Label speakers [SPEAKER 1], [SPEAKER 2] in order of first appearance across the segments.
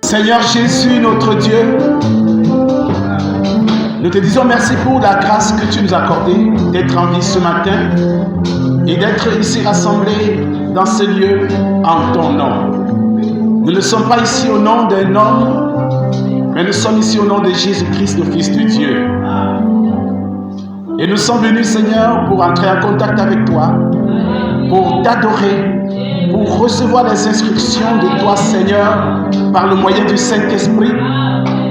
[SPEAKER 1] Seigneur Jésus, notre Dieu, nous te disons merci pour la grâce que tu nous as accordée d'être en vie ce matin et d'être ici rassemblés dans ce lieu en ton nom. Nous ne sommes pas ici au nom d'un homme, mais nous sommes ici au nom de Jésus-Christ, le Fils de Dieu. Et nous sommes venus, Seigneur, pour entrer en contact avec toi, pour t'adorer, pour recevoir les instructions de toi, Seigneur, par le moyen du Saint-Esprit,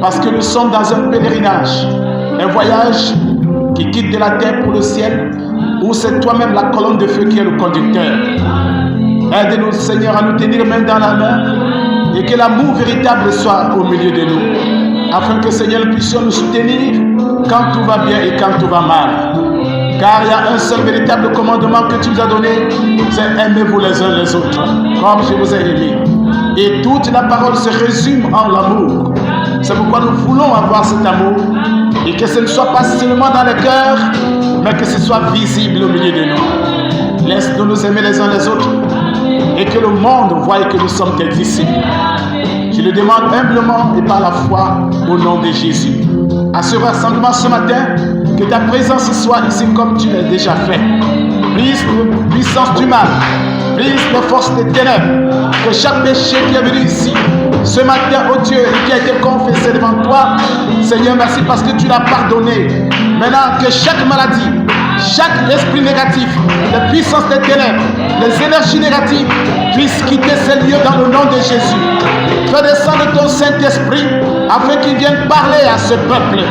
[SPEAKER 1] parce que nous sommes dans un pèlerinage, un voyage qui quitte de la terre pour le ciel, où c'est toi-même la colonne de feu qui est le conducteur. Aide-nous, Seigneur, à nous tenir main dans la main et que l'amour véritable soit au milieu de nous, afin que, Seigneur, nous puissions nous soutenir quand tout va bien et quand tout va mal. Car il y a un seul véritable commandement que tu nous as donné, c'est aimez-vous les uns les autres, comme je vous ai aimé. Et toute la parole se résume en l'amour. C'est pourquoi nous voulons avoir cet amour, et que ce ne soit pas seulement dans le cœur, mais que ce soit visible au milieu de nous. Laisse-nous nous aimer les uns les autres, et que le monde voie que nous sommes tes disciples. Je le demande humblement et par la foi au nom de Jésus. À ce rassemblement ce matin, que ta présence soit ici comme tu l'as déjà fait. Brise la puissance du mal, brise les forces des ténèbres, que chaque péché qui est venu ici ce matin, oh Dieu, et qui a été confessé devant toi, Seigneur, merci parce que tu l'as pardonné. Maintenant, que chaque maladie, chaque esprit négatif, les puissances des ténèbres, les énergies négatives puissent quitter ces lieux dans le nom de Jésus. Fais descendre ton Saint-Esprit afin qu'il vienne parler à ce peuple.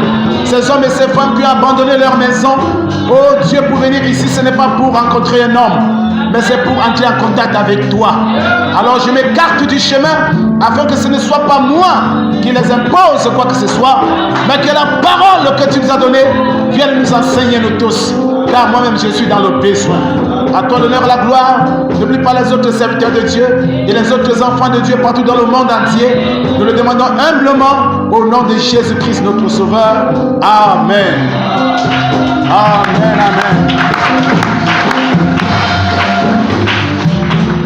[SPEAKER 1] Ces hommes et ces femmes qui ont abandonné leur maison, oh Dieu, pour venir ici, ce n'est pas pour rencontrer un homme, mais c'est pour entrer en contact avec toi. Alors je m'écarte du chemin afin que ce ne soit pas moi qui les impose quoi que ce soit, mais que la parole que tu nous as donnée vienne nous enseigner nous tous. Car moi-même je suis dans le besoin. À toi l'honneur, la gloire. N'oublie pas les autres serviteurs de Dieu et les autres enfants de Dieu partout dans le monde entier. Nous le demandons humblement au nom de Jésus-Christ notre Sauveur. Amen. Amen, amen.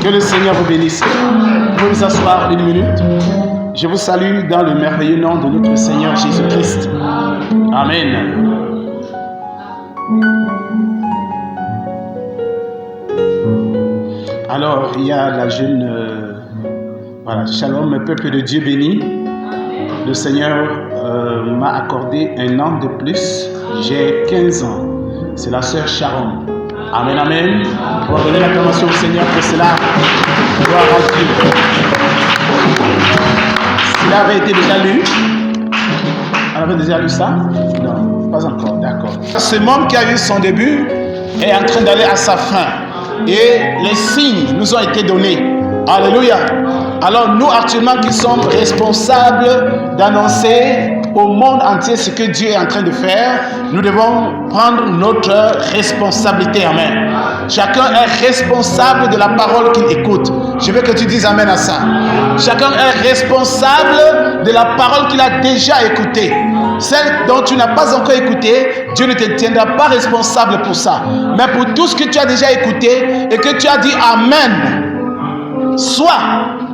[SPEAKER 1] Que le Seigneur vous bénisse. Vous pouvez vous asseoir une minute. Je vous salue dans le merveilleux nom de notre Seigneur Jésus-Christ. Amen. Alors, il y a la jeune... voilà, shalom, peuple de Dieu béni. Le Seigneur m'a accordé un an de plus. J'ai 15 ans. C'est la sœur Sharon. Amen, amen. On va donner l'acclamation au Seigneur pour cela. Gloire à Dieu. Cela avait été déjà lu. On avait déjà lu ça? Non, pas encore. D'accord. Ce monde qui a eu son début est en train d'aller à sa fin. Et les signes nous ont été donnés. Alléluia. Alors nous actuellement qui sommes responsables d'annoncer au monde entier ce que Dieu est en train de faire, nous devons prendre notre responsabilité. Amen. Chacun est responsable de la parole qu'il écoute. Je veux que tu dises amen à ça. Chacun est responsable de la parole qu'il a déjà écoutée. Celle dont tu n'as pas encore écouté, Dieu ne te tiendra pas responsable pour ça. Mais pour tout ce que tu as déjà écouté et que tu as dit amen, soit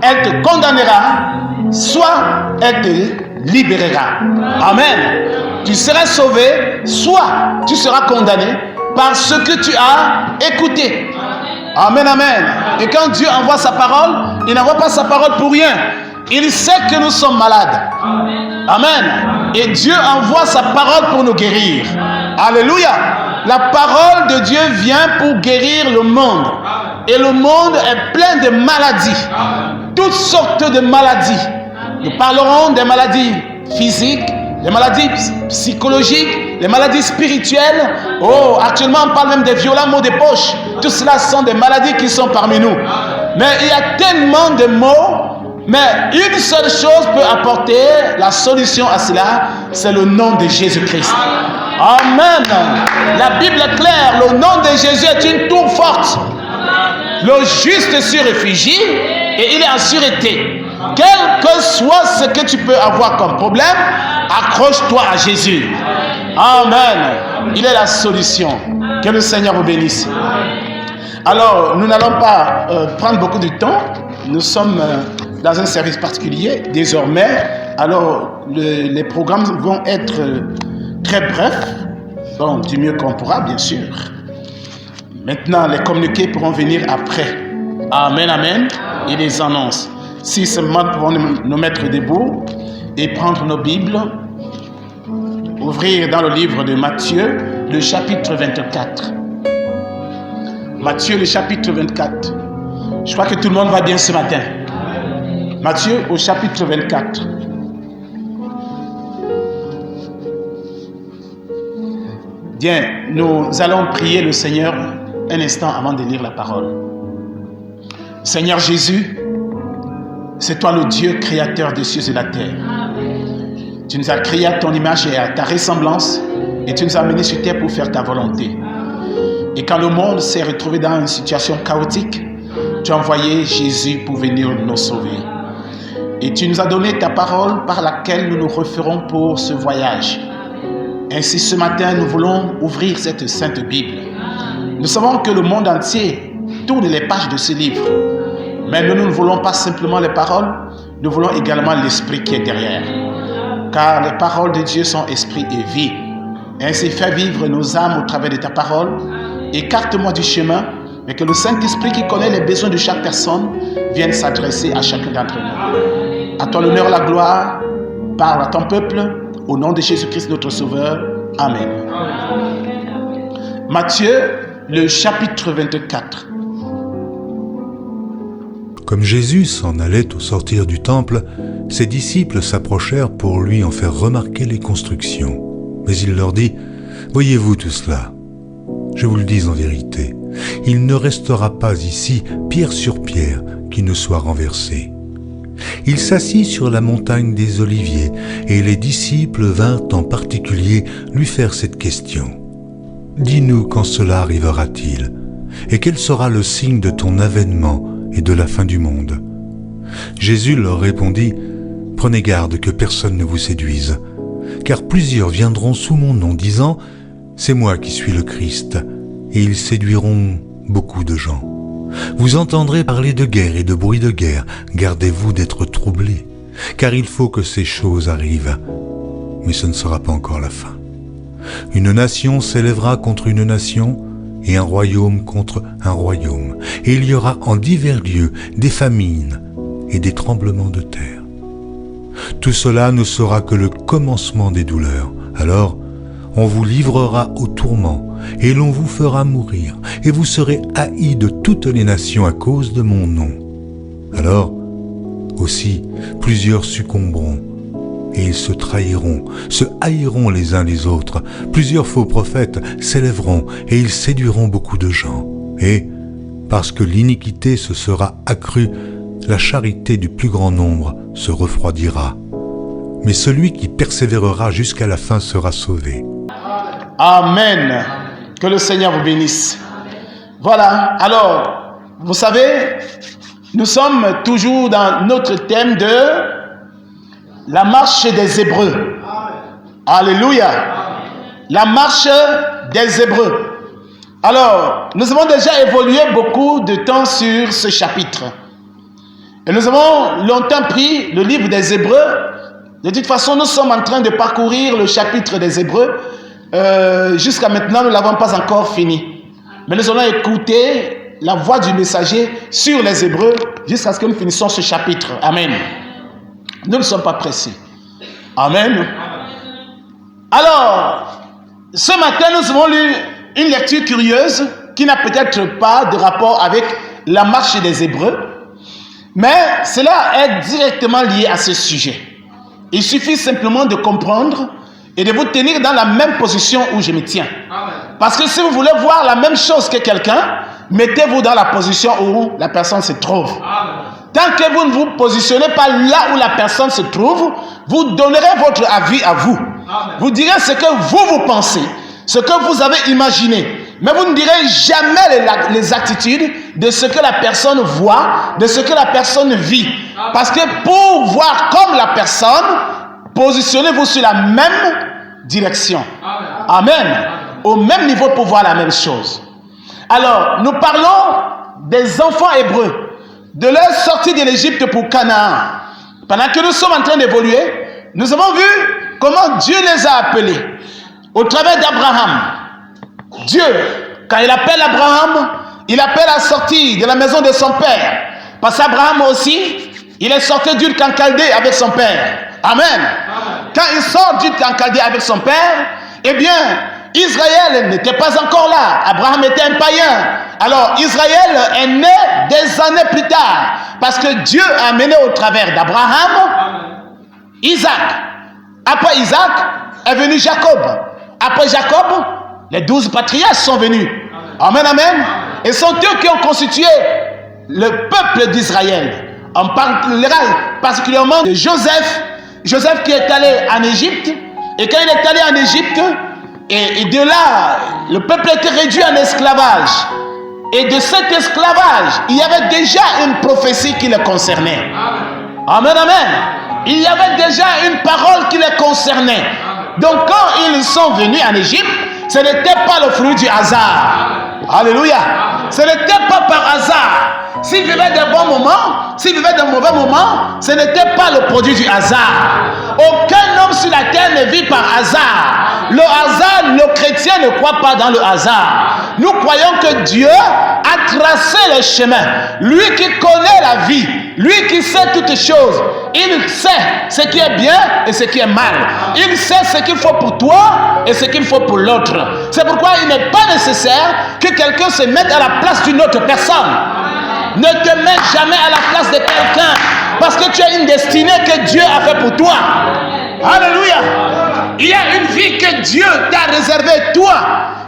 [SPEAKER 1] elle te condamnera, soit elle te libérera. Amen. Tu seras sauvé, soit tu seras condamné par ce que tu as écouté. Amen, amen. Et quand Dieu envoie sa parole, il n'envoie pas sa parole pour rien. Il sait que nous sommes malades. Amen. Et Dieu envoie sa parole pour nous guérir. Alléluia. La parole de Dieu vient pour guérir le monde. Et le monde est plein de maladies. Toutes sortes de maladies. Nous parlerons des maladies physiques, des maladies psychologiques, des maladies spirituelles. Oh, actuellement on parle même des violents maux de poche. Tout cela sont des maladies qui sont parmi nous. Mais il y a tellement de maux. Mais une seule chose peut apporter la solution à cela, c'est le nom de Jésus-Christ. Amen. La Bible est claire, le nom de Jésus est une tour forte. Le juste s'y réfugie et il est en sûreté. Quel que soit ce que tu peux avoir comme problème, accroche-toi à Jésus. Amen. Il est la solution. Que le Seigneur vous bénisse. Alors, nous n'allons pas prendre beaucoup de temps. Nous sommes dans un service particulier. Désormais, alors les programmes vont être très brefs, bon, du mieux qu'on pourra, bien sûr. Maintenant, les communiqués pourront venir après. Amen, amen. Et les annonces. Si seulement nous pouvons nous mettre debout et prendre nos Bibles, ouvrir dans le livre de Matthieu, le chapitre 24. Matthieu, le chapitre 24. Je crois que tout le monde va bien ce matin. Matthieu, au chapitre 24. Bien, nous allons prier le Seigneur un instant avant de lire la parole. Seigneur Jésus, c'est toi le Dieu créateur des cieux et de la terre. Tu nous as créés à ton image et à ta ressemblance et tu nous as amenés sur terre pour faire ta volonté. Et quand le monde s'est retrouvé dans une situation chaotique, tu as envoyé Jésus pour venir nous sauver. Et tu nous as donné ta parole par laquelle nous nous referons pour ce voyage. Ainsi, ce matin, nous voulons ouvrir cette sainte Bible. Nous savons que le monde entier tourne les pages de ce livre. Mais nous ne voulons pas simplement les paroles, nous voulons également l'esprit qui est derrière. Car les paroles de Dieu sont esprit et vie. Ainsi, fais vivre nos âmes au travers de ta parole. Écarte-moi du chemin, mais que le Saint-Esprit qui connaît les besoins de chaque personne vienne s'adresser à chacun d'entre nous. À toi l'honneur, la gloire, parle à ton peuple, au nom de Jésus-Christ notre Sauveur. Amen. Matthieu, le chapitre 24.
[SPEAKER 2] Comme Jésus s'en allait au sortir du temple, ses disciples s'approchèrent pour lui en faire remarquer les constructions. Mais il leur dit, « Voyez-vous tout cela ? Je vous le dis en vérité, il ne restera pas ici pierre sur pierre qui ne soit renversée. » Il s'assit sur la montagne des Oliviers et les disciples vinrent en particulier lui faire cette question. « Dis-nous quand cela arrivera-t-il et quel sera le signe de ton avènement et de la fin du monde ?» Jésus leur répondit, « Prenez garde que personne ne vous séduise, car plusieurs viendront sous mon nom disant, « C'est moi qui suis le Christ », et ils séduiront beaucoup de gens. Vous entendrez parler de guerre et de bruit de guerre, gardez-vous d'être troublés, car il faut que ces choses arrivent, mais ce ne sera pas encore la fin. Une nation s'élèvera contre une nation, et un royaume contre un royaume, et il y aura en divers lieux des famines et des tremblements de terre. Tout cela ne sera que le commencement des douleurs. Alors, on vous livrera au tourment, et l'on vous fera mourir, et vous serez haïs de toutes les nations à cause de mon nom. Alors, aussi, plusieurs succomberont, et ils se trahiront, se haïront les uns les autres. Plusieurs faux prophètes s'élèveront, et ils séduiront beaucoup de gens. Et, parce que l'iniquité se sera accrue, la charité du plus grand nombre se refroidira. Mais celui qui persévérera jusqu'à la fin sera sauvé.
[SPEAKER 1] Amen. Que le Seigneur vous bénisse. Voilà, alors, vous savez, nous sommes toujours dans notre thème de la marche des Hébreux. Alléluia. La marche des Hébreux. Alors, nous avons déjà évolué beaucoup de temps sur ce chapitre. Et nous avons longtemps pris le livre des Hébreux. De toute façon, nous sommes en train de parcourir le chapitre des Hébreux. Jusqu'à maintenant, nous ne l'avons pas encore fini. Mais nous allons écouter la voix du messager sur les Hébreux jusqu'à ce que nous finissions ce chapitre. Amen. Nous ne sommes pas pressés. Amen. Alors, ce matin, nous avons lu une lecture curieuse qui n'a peut-être pas de rapport avec la marche des Hébreux, mais cela est directement lié à ce sujet. Il suffit simplement de comprendre et de vous tenir dans la même position où je me tiens. Parce que si vous voulez voir la même chose que quelqu'un, mettez-vous dans la position où la personne se trouve. Tant que vous ne vous positionnez pas là où la personne se trouve, vous donnerez votre avis à vous. Vous direz ce que vous pensez, ce que vous avez imaginé. Mais vous ne direz jamais les attitudes de ce que la personne voit, de ce que la personne vit. Parce que pour voir comme la personne, positionnez-vous sur la même direction. Amen. Au même niveau pour voir la même chose. Alors, nous parlons des enfants hébreux. de leur sortie de l'Égypte pour Canaan, pendant que nous sommes en train d'évoluer, nous avons vu comment Dieu les a appelés. Au travers d'Abraham, Dieu, quand il appelle Abraham, il appelle à sortir de la maison de son père. Parce qu'Abraham aussi, il est sorti d'Ur en Chaldée avec son père. Amen. Quand il sort d'Ur en Chaldée avec son père, eh bien, Israël n'était pas encore là. Abraham était un païen. Alors, Israël est né des années plus tard. Parce que Dieu a mené au travers d'Abraham, Isaac. Après Isaac est venu Jacob. Après Jacob, les 12 patriarches sont venus. Amen, amen. Et sont eux qui ont constitué le peuple d'Israël. On parlera particulièrement de Joseph. Joseph qui est allé en Égypte. Et quand il est allé en Égypte, et de là, le peuple était réduit en esclavage. Et de cet esclavage, il y avait déjà une prophétie qui les concernait. Amen, amen. Il y avait déjà une parole qui les concernait. Donc quand ils sont venus en Égypte, ce n'était pas le fruit du hasard. Alléluia. Ce n'était pas par hasard. S'ils vivaient des bons moments, s'ils vivaient de mauvais moments, ce n'était pas le produit du hasard. Aucun homme sur la terre ne vit par hasard. Le hasard, le chrétien ne croit pas dans le hasard. Nous croyons que Dieu a tracé le chemin. Lui qui connaît la vie, lui qui sait toutes choses, il sait ce qui est bien et ce qui est mal. Il sait ce qu'il faut pour toi et ce qu'il faut pour l'autre. C'est pourquoi il n'est pas nécessaire que quelqu'un se mette à la place d'une autre personne. Ne te mets jamais à la place de quelqu'un, parce que tu as une destinée que Dieu a fait pour toi. Alléluia. Il y a une vie que Dieu t'a réservée toi.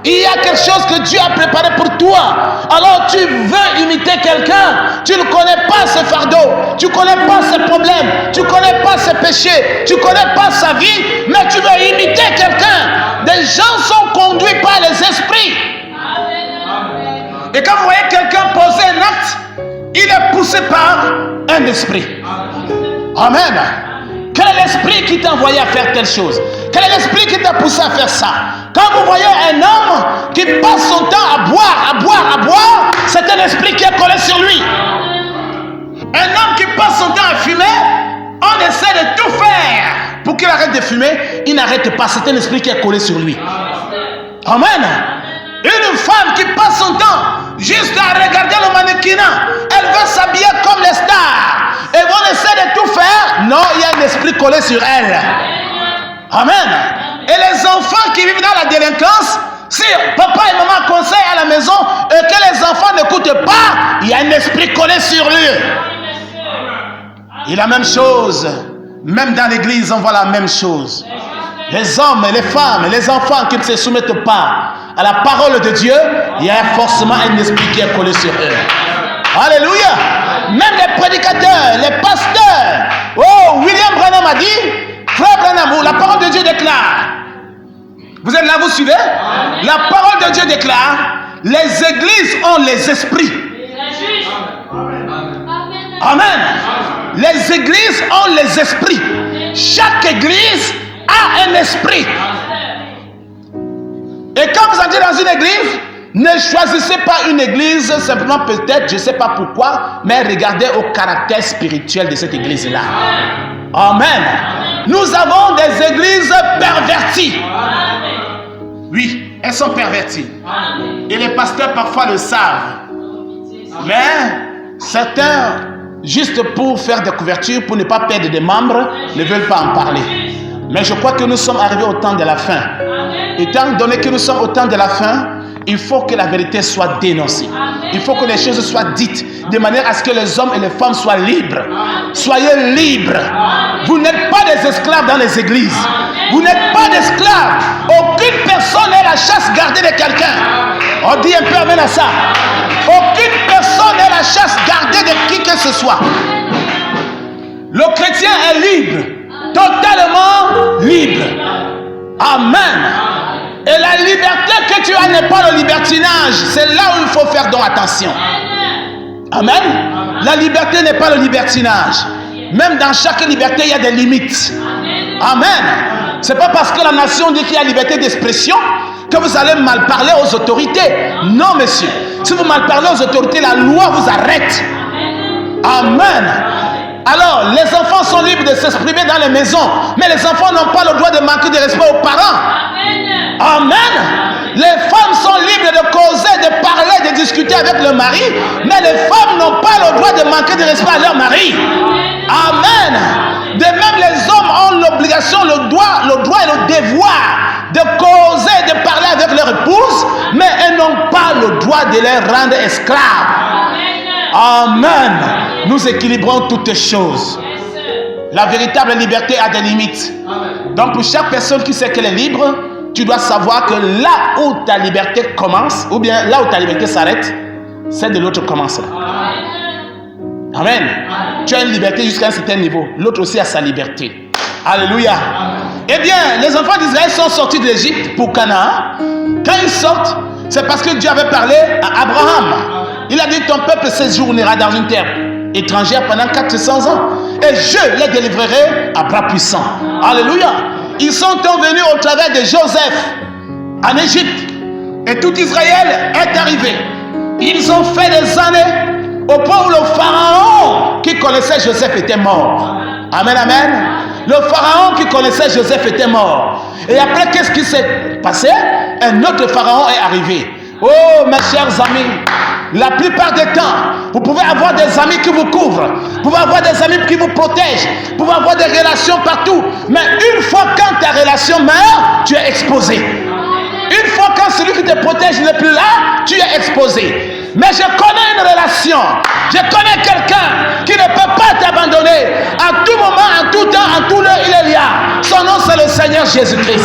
[SPEAKER 1] Il y a quelque chose que Dieu a préparé pour toi. Alors tu veux imiter quelqu'un, tu ne connais pas ce fardeau, tu ne connais pas ses problèmes, tu ne connais pas ses péchés, tu ne connais pas sa vie, mais tu veux imiter quelqu'un. Des gens sont conduits par les esprits. Et quand vous voyez quelqu'un poser un acte, il est poussé par un esprit. Amen. Quel est l'esprit qui t'a envoyé à faire telle chose? Quel est l'esprit qui t'a poussé à faire ça? Quand vous voyez un homme qui passe son temps à boire, c'est un esprit qui est collé sur lui. Un homme qui passe son temps à fumer, on essaie de tout faire pour qu'il arrête de fumer. Il n'arrête pas, c'est un esprit qui est collé sur lui. Amen. Une femme qui passe son temps juste à regarder le mannequinat, elle veut s'habiller comme les stars. Et on essaie de tout faire. Non, il y a un esprit collé sur elle. Amen. Et les enfants qui vivent dans la délinquance, si papa et maman conseillent à la maison et que les enfants n'écoutent pas, il y a un esprit collé sur lui. Et la même chose, même dans l'église, on voit la même chose. Les hommes, les femmes, les enfants qui ne se soumettent pas à la parole de Dieu, il y a forcément un esprit qui est collé sur eux. Alléluia. Même les prédicateurs, les pasteurs. Oh, William Branham a dit, frère Branham, la parole de Dieu déclare. Vous êtes là, vous suivez? La parole de Dieu déclare, les églises ont les esprits. Amen. Les églises ont les esprits. Chaque église a un esprit. Et quand vous entrez dans une église, ne choisissez pas une église simplement peut-être, je ne sais pas pourquoi, mais regardez au caractère spirituel de cette église-là. Amen. Nous avons des églises perverties. Oui, elles sont perverties. Et les pasteurs parfois le savent. Mais certains, juste pour faire des couvertures, pour ne pas perdre des membres, ne veulent pas en parler. Mais je crois que nous sommes arrivés au temps de la fin. Étant donné que nous sommes au temps de la fin, il faut que la vérité soit dénoncée. Il faut que les choses soient dites de manière à ce que les hommes et les femmes soient libres. Soyez libres. Vous n'êtes pas des esclaves dans les églises. Vous n'êtes pas d'esclaves. Aucune personne n'est la chasse gardée de quelqu'un. On dit un peu amen à ça. Aucune personne n'est la chasse gardée de qui que ce soit. Le chrétien est libre. Totalement libre. Amen. Et la liberté que tu as n'est pas le libertinage. C'est là où il faut faire donc attention. Amen. La liberté n'est pas le libertinage. Même dans chaque liberté, il y a des limites. Amen. C'est pas parce que la nation dit qu'il y a liberté d'expression que vous allez mal parler aux autorités. Non, monsieur. Si vous mal parlez aux autorités, la loi vous arrête. Amen. Alors, les enfants sont libres de s'exprimer dans les maisons, mais les enfants n'ont pas le droit de manquer de respect aux parents. Amen. Les femmes sont libres de causer, de parler, de discuter avec le mari, mais les femmes n'ont pas le droit de manquer de respect à leur mari. Amen. De même, les hommes ont l'obligation, le droit et le devoir de causer, de parler avec leur épouse, mais elles n'ont pas le droit de les rendre esclaves. Amen. Nous équilibrons toutes choses. La véritable liberté a des limites. Donc pour chaque personne qui sait qu'elle est libre, tu dois savoir que là où ta liberté commence, ou bien là où ta liberté s'arrête, celle de l'autre commence là. Amen. Tu as une liberté jusqu'à un certain niveau. L'autre aussi a sa liberté. Alléluia. Eh bien, les enfants d'Israël sont sortis de l'Égypte pour Canaan. Quand ils sortent, c'est parce que Dieu avait parlé à Abraham. Il a dit, ton peuple séjournera dans une terre étrangère pendant 400 ans. Et je les délivrerai à bras puissants. Alléluia. Ils sont venus au travers de Joseph en Égypte. Et tout Israël est arrivé. Ils ont fait des années au point où le pharaon qui connaissait Joseph était mort. Amen, amen. Le pharaon qui connaissait Joseph était mort. Et après, qu'est-ce qui s'est passé? Un autre pharaon est arrivé. Oh, mes chers amis, la plupart des temps, vous pouvez avoir des amis qui vous couvrent, vous pouvez avoir des amis qui vous protègent, vous pouvez avoir des relations partout. Mais une fois quand ta relation meurt, tu es exposé. Une fois quand celui qui te protège n'est plus là, tu es exposé. Mais je connais une relation. Je connais quelqu'un qui ne peut pas t'abandonner. À tout moment, en tout temps, en tout lieu, il est là. Son nom, c'est le Seigneur Jésus-Christ.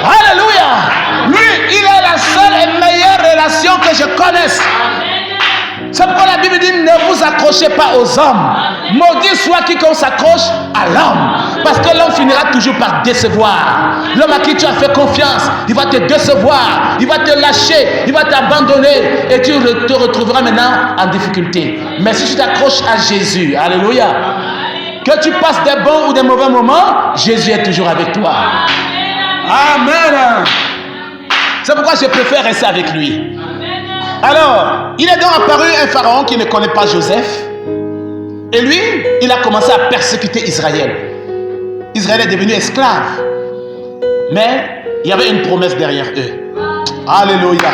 [SPEAKER 1] Alléluia. Lui, il est la seule et meilleure relation que je connaisse. C'est pourquoi la Bible dit, ne vous accrochez pas aux hommes. Maudit soit quiconque s'accroche à l'homme. Parce que l'homme finira toujours par décevoir. L'homme à qui tu as fait confiance, il va te décevoir, il va te lâcher, il va t'abandonner et tu te retrouveras maintenant en difficulté. Mais si tu t'accroches à Jésus, alléluia, que tu passes des bons ou des mauvais moments, Jésus est toujours avec toi. Amen. C'est pourquoi je préfère rester avec lui. Alors, il est donc apparu un pharaon qui ne connaît pas Joseph. Et lui, il a commencé à persécuter Israël. Israël est devenu esclave. Mais il y avait une promesse derrière eux. Alléluia.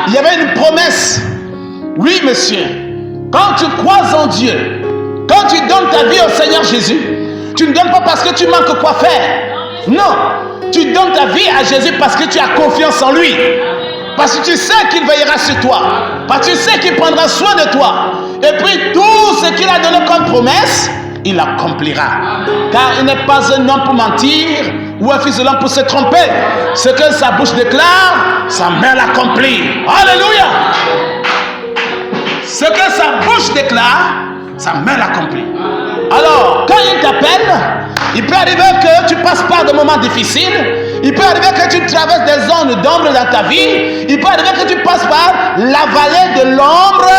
[SPEAKER 1] Il y avait une promesse. Oui, monsieur. Quand tu crois en Dieu, quand tu donnes ta vie au Seigneur Jésus, tu ne donnes pas parce que tu manques quoi faire. Non. Tu donnes ta vie à Jésus parce que tu as confiance en lui. Parce que tu sais qu'il veillera sur toi. Parce que tu sais qu'il prendra soin de toi. Et puis tout ce qu'il a donné comme promesse, il l'accomplira. Car il n'est pas un homme pour mentir ou un fils de l'homme pour se tromper. Ce que sa bouche déclare, sa main l'accomplit. Alléluia. Ce que sa bouche déclare, sa main l'accomplit. Alors, quand il t'appelle, il peut arriver que tu passes par des moments difficiles. Il peut arriver que tu traverses des zones d'ombre dans ta vie. Il peut arriver que tu passes par la vallée de l'ombre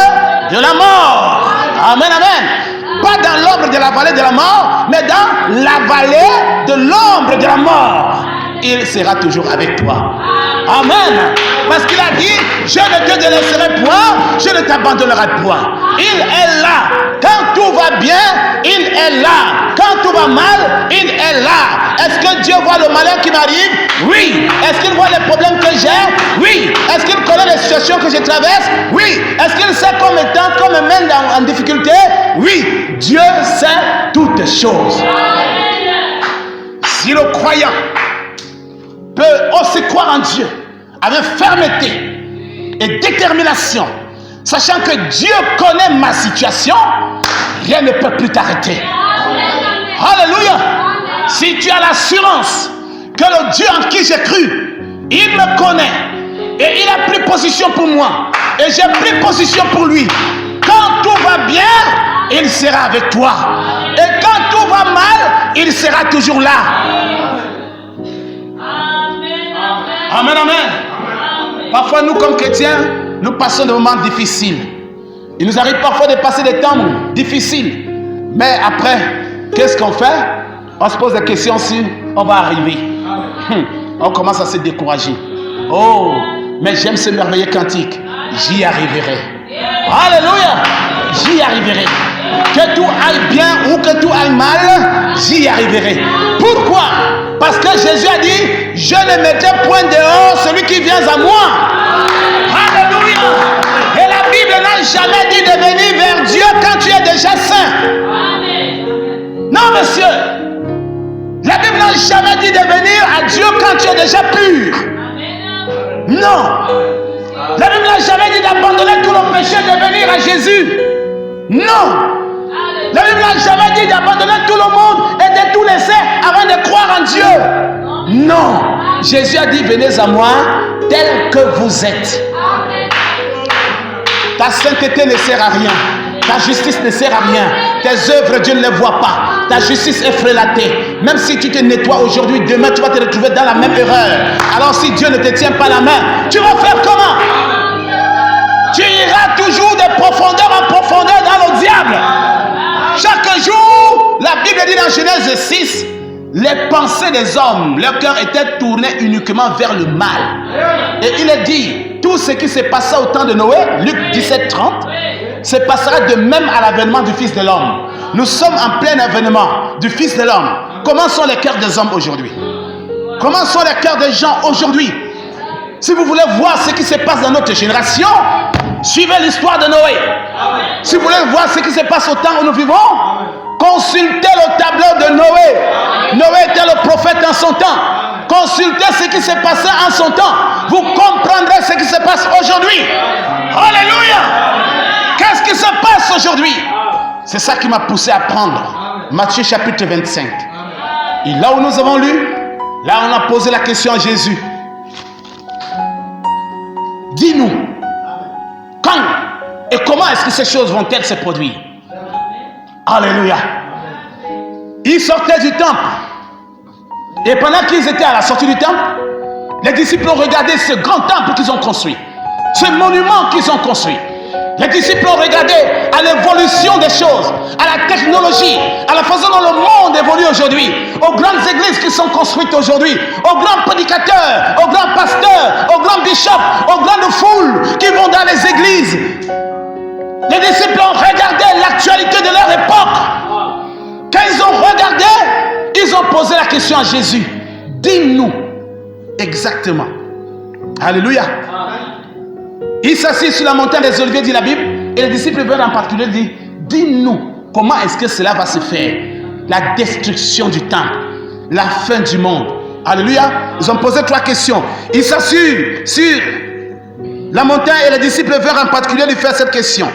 [SPEAKER 1] de la mort. Amen, amen. Pas dans l'ombre de la vallée de la mort, mais dans la vallée de l'ombre de la mort. Il sera toujours avec toi. Amen. Parce qu'il a dit, je ne te délaisserai point, je ne t'abandonnerai point. Il est là. Quand tout va bien, il est là. Quand tout va mal, il est là. Est-ce que Dieu voit le malheur qui m'arrive? Oui. Est-ce qu'il voit les problèmes que j'ai? Oui. Est-ce qu'il connaît les situations que je traverse? Oui. Est-ce qu'il sait qu'on me mène en difficulté? Oui. Dieu sait toutes choses. Si le croyant peut aussi croire en Dieu avec fermeté et détermination, sachant que Dieu connaît ma situation, rien ne peut plus t'arrêter. Alléluia. Si tu as l'assurance que le Dieu en qui j'ai cru, il me connaît et il a pris position pour moi et j'ai pris position pour lui. Quand tout va bien, il sera avec toi. Et quand tout va mal, il sera toujours là. Amen, amen. Parfois, nous, comme chrétiens, nous passons des moments difficiles. Il nous arrive parfois de passer des temps difficiles. Mais après, qu'est-ce qu'on fait? On se pose des questions si on va arriver. On commence à se décourager. Oh, mais j'aime ce merveilleux cantique. J'y arriverai. Alléluia. J'y arriverai. Que tout aille bien ou que tout aille mal, j'y arriverai. Pourquoi? Parce que Jésus a dit, je ne mettrai point dehors celui qui vient à moi. Alléluia. Et la Bible n'a jamais dit de venir vers Dieu quand tu es déjà saint. Non, monsieur. La Bible n'a jamais dit de venir à Dieu quand tu es déjà pur. Non. La Bible n'a jamais dit d'abandonner tous nos péchés et de venir à Jésus. Non. La Bible n'a jamais dit d'abandonner tout le monde et de tout laisser avant de croire en Dieu. Non. Jésus a dit, venez à moi tel que vous êtes. Ta sainteté ne sert à rien. Ta justice ne sert à rien. Tes œuvres, Dieu ne les voit pas. Ta justice est frélatée. Même si tu te nettoies aujourd'hui, demain tu vas te retrouver dans la même erreur. Alors si Dieu ne te tient pas la main, tu vas faire comment? Tu iras toujours de profondeur en profondeur dans le diable. Chaque jour, la Bible dit dans Genèse 6, les pensées des hommes, leur cœur était tourné uniquement vers le mal. Et il est dit, tout ce qui s'est passé au temps de Noé, Luc 17, 30, se passera de même à l'avènement du Fils de l'homme. Nous sommes en plein avènement du Fils de l'homme. Comment sont les cœurs des hommes aujourd'hui? Comment sont les cœurs des gens aujourd'hui? Si vous voulez voir ce qui se passe dans notre génération, suivez l'histoire de Noé. Si vous voulez voir ce qui se passe au temps où nous vivons, consultez le tableau de Noé. Noé était le prophète en son temps. Consultez ce qui s'est passé en son temps. Vous comprendrez ce qui se passe aujourd'hui. Alléluia! Qu'est-ce qui se passe aujourd'hui? C'est ça qui m'a poussé à prendre Matthieu chapitre 25. Et là où nous avons lu, là on a posé la question à Jésus. Dis-nous, quand et comment est-ce que ces choses vont-elles se produire? Alléluia. Ils sortaient du temple. Et pendant qu'ils étaient à la sortie du temple, les disciples ont regardé ce grand temple qu'ils ont construit. Ce monument qu'ils ont construit. Les disciples ont regardé à l'évolution des choses, à la technologie, à la façon dont le monde évolue aujourd'hui, aux grandes églises qui sont construites aujourd'hui, aux grands prédicateurs, aux grands pasteurs, aux grands bishops, aux grandes foules qui vont dans les églises. Les disciples ont regardé l'actualité de leur époque. Quand ils ont regardé, ils ont posé la question à Jésus. Dis-nous exactement. Alléluia. Il s'assit sur la montagne des Oliviers, dit la Bible, et les disciples veulent en particulier dire, dis-nous comment est-ce que cela va se faire? La destruction du temple, la fin du monde. Alléluia. Ils ont posé 3 questions. Il s'assure sur la montagne et les disciples veulent en particulier lui faire cette question.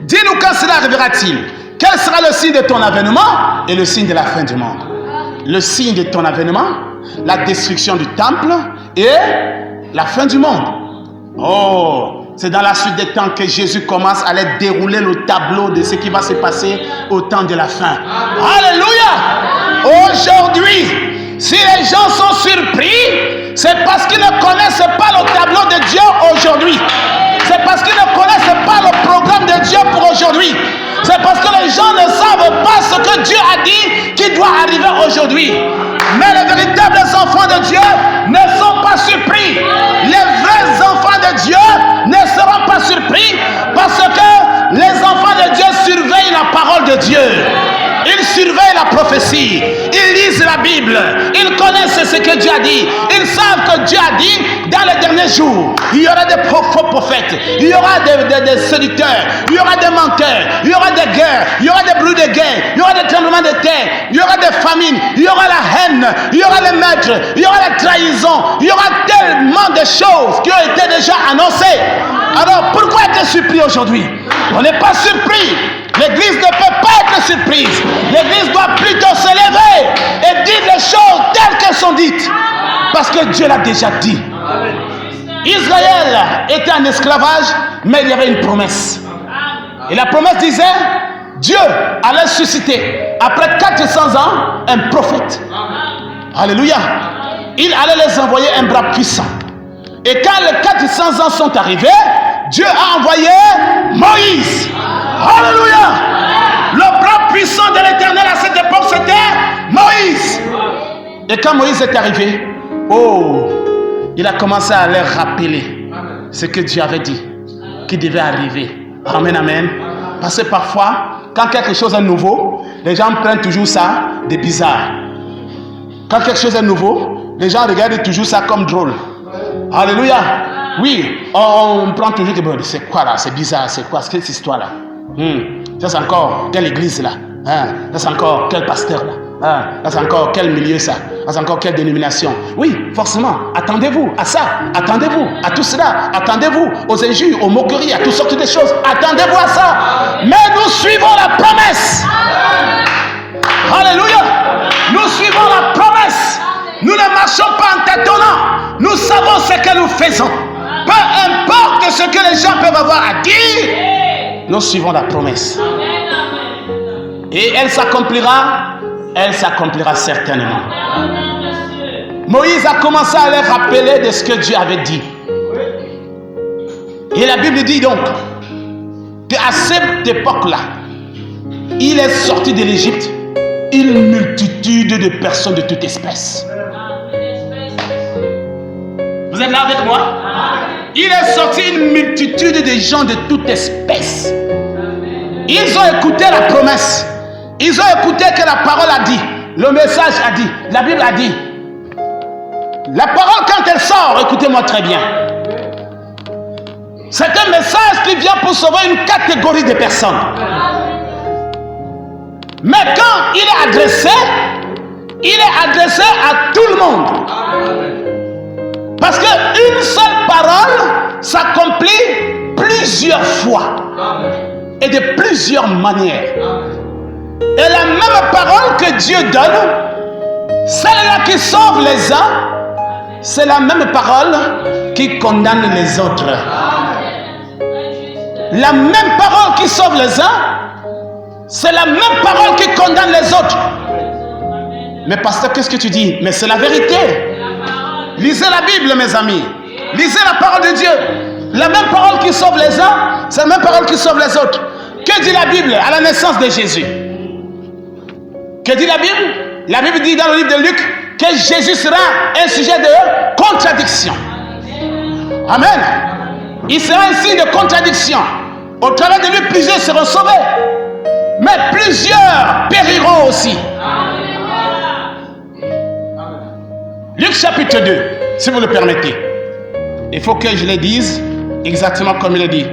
[SPEAKER 1] Dis-nous quand cela arrivera-t-il? Quel sera le signe de ton avènement et le signe de la fin du monde? Le signe de ton avènement, la destruction du temple et la fin du monde. Oh, c'est dans la suite des temps que Jésus commence à aller dérouler le tableau de ce qui va se passer au temps de la fin. Alléluia! Aujourd'hui, si les gens sont surpris, c'est parce qu'ils ne connaissent pas le tableau de Dieu aujourd'hui. C'est parce qu'ils ne connaissent pas le programme de Dieu pour aujourd'hui. C'est parce que les gens ne savent pas ce que Dieu a dit qui doit arriver aujourd'hui. Mais les véritables enfants de Dieu ne sont pas surpris. Les vrais enfants de Dieu ne seront pas surpris parce que les enfants de Dieu surveillent la parole de Dieu. Ils surveillent la prophétie. Ils lisent la Bible. Ils connaissent ce que Dieu a dit. Ils savent que Dieu a dit dans les derniers jours, il y aura des faux prophètes. Il y aura des séducteurs. Il y aura des menteurs. Il y aura des guerres. Il y aura des bruits de guerre. Il y aura des tremblements de terre. Il y aura des famines. Il y aura la haine. Il y aura les maîtres. Il y aura la trahison. Il y aura tellement de choses qui ont été déjà annoncées. Alors pourquoi être surpris aujourd'hui? On n'est pas surpris. L'église ne peut pas être surprise. L'église doit plutôt se lever et dire les choses telles qu'elles sont dites. Parce que Dieu l'a déjà dit. Israël était en esclavage, mais il y avait une promesse. Et la promesse disait, Dieu allait susciter, après 400 ans, un prophète. Alléluia. Il allait les envoyer un bras puissant. Et quand les 400 ans sont arrivés, Dieu a envoyé Moïse. Alléluia. Le bras puissant de l'Éternel à cette époque, c'était Moïse. Et quand Moïse est arrivé, il a commencé à leur rappeler ce que Dieu avait dit, qui devait arriver Amen, amen. Parce que parfois, quand quelque chose est nouveau, les gens prennent toujours ça de bizarre. Quand quelque chose est nouveau, les gens regardent toujours ça comme drôle. Alléluia. Oui, on prend toujours que c'est quoi là, c'est bizarre, c'est quoi cette histoire là. Ça c'est encore quelle église là. Ça c'est encore quel pasteur là. Ça c'est encore quel milieu ça. Ça c'est encore quelle dénomination. Oui, forcément, attendez-vous à ça, attendez-vous à tout cela, attendez-vous aux injures, aux moqueries, à toutes sortes de choses. Attendez-vous à ça. Mais nous suivons la promesse. Alléluia. Nous suivons la promesse. Nous ne marchons pas en tâtonnant. Nous savons ce que nous faisons. Peu importe ce que les gens peuvent avoir à dire, nous suivons la promesse. Et elle s'accomplira certainement. Moïse a commencé à leur rappeler de ce que Dieu avait dit. Et la Bible dit donc qu'à cette époque-là, il est sorti de l'Égypte une multitude de personnes de toute espèce. Vous êtes là avec moi? Il est sorti une multitude de gens de toute espèce. Ils ont écouté la promesse. Ils ont écouté que la parole a dit. Le message a dit. La Bible a dit. La parole quand elle sort, écoutez-moi très bien. C'est un message qui vient pour sauver une catégorie de personnes. Mais quand il est adressé à tout le monde. Parce qu'une seule parole s'accomplit plusieurs fois et de plusieurs manières. Et la même parole que Dieu donne, celle-là qui sauve les uns, c'est la même parole qui condamne les autres. La même parole qui sauve les uns, c'est la même parole qui condamne les autres. Mais pasteur, qu'est-ce que tu dis? Mais c'est la vérité. Lisez la Bible, mes amis. Lisez la parole de Dieu. La même parole qui sauve les uns, c'est la même parole qui sauve les autres. Que dit la Bible à la naissance de Jésus? Que dit la Bible? La Bible dit dans le livre de Luc que Jésus sera un sujet de contradiction. Amen. Il sera un signe de contradiction. Au travers de lui, plusieurs seront sauvés. Mais plusieurs périront aussi. Luc chapitre 2, si vous le permettez. Il faut que je le dise exactement comme il est dit.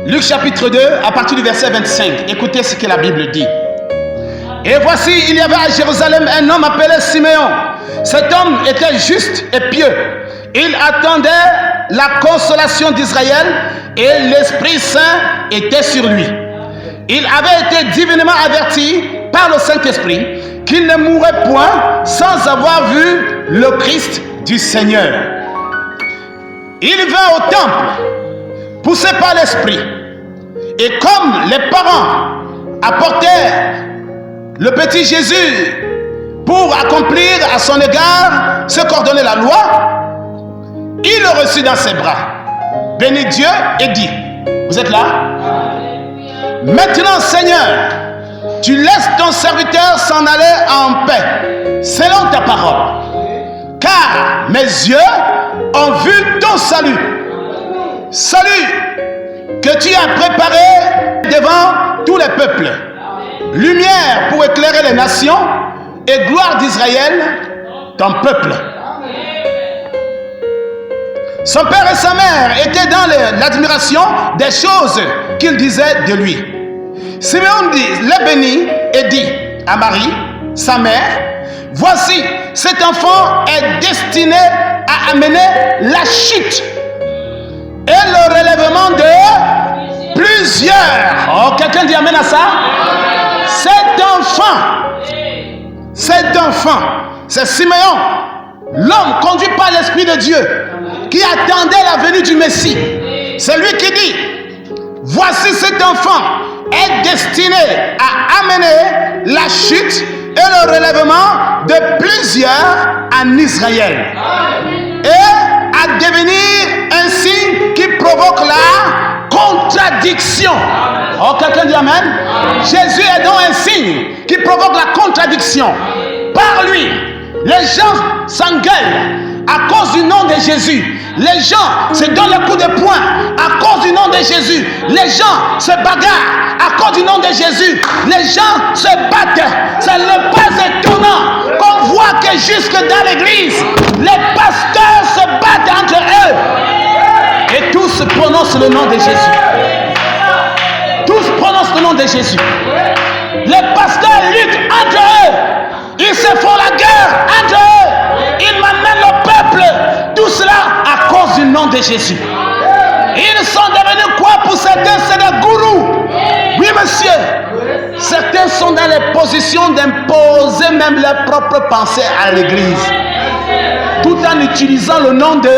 [SPEAKER 1] Luc chapitre 2, à partir du verset 25. Écoutez ce que la Bible dit. Et voici, il y avait à Jérusalem un homme appelé Siméon. Cet homme était juste et pieux. Il attendait la consolation d'Israël et l'Esprit Saint était sur lui. Il avait été divinement averti par le Saint-Esprit qu'il ne mourrait point sans avoir vu le Christ du Seigneur. Il vint au temple, poussé par l'Esprit. Et comme les parents apportaient le petit Jésus pour accomplir à son égard ce qu'ordonnait la loi, il le reçut dans ses bras, bénit Dieu et dit, vous êtes là? Maintenant, Seigneur, tu laisses ton serviteur s'en aller en paix, selon ta parole. Car mes yeux ont vu ton salut. Salut que tu as préparé devant tous les peuples. Lumière pour éclairer les nations et gloire d'Israël, ton peuple. Son père et sa mère étaient dans l'admiration des choses qu'il disait de lui. Simeon les bénit et dit à Marie, sa mère, voici, cet enfant est destiné à amener la chute et le relèvement de plusieurs. Oh, quelqu'un dit amen à ça? Cet enfant, c'est Simeon, l'homme conduit par l'Esprit de Dieu, qui attendait la venue du Messie. C'est lui qui dit, voici cet enfant est destiné à amener la chute et le relèvement de plusieurs en Israël et à devenir un signe qui provoque la contradiction. Oh, quelqu'un dit amen. Jésus est donc un signe qui provoque la contradiction. Par lui, les gens s'engueulent À cause du nom de Jésus, les gens se donnent le coup de poing. À cause du nom de Jésus, les gens se bagarrent. À cause du nom de Jésus, les gens se battent. Ce n'est pas étonnant qu'on voit que jusque dans l'église, les pasteurs se battent entre eux. Et tous prononcent le nom de Jésus. Tous prononcent le nom de Jésus. Les pasteurs luttent entre eux. Ils se font la guerre entre eux. Ils m'amènent le peuple. Tout cela à cause du nom de Jésus. Ils sont devenus quoi pour certains? C'est des gourous. Oui, monsieur. Certains sont dans les positions d'imposer même leurs propres pensées à l'église, tout en utilisant le nom de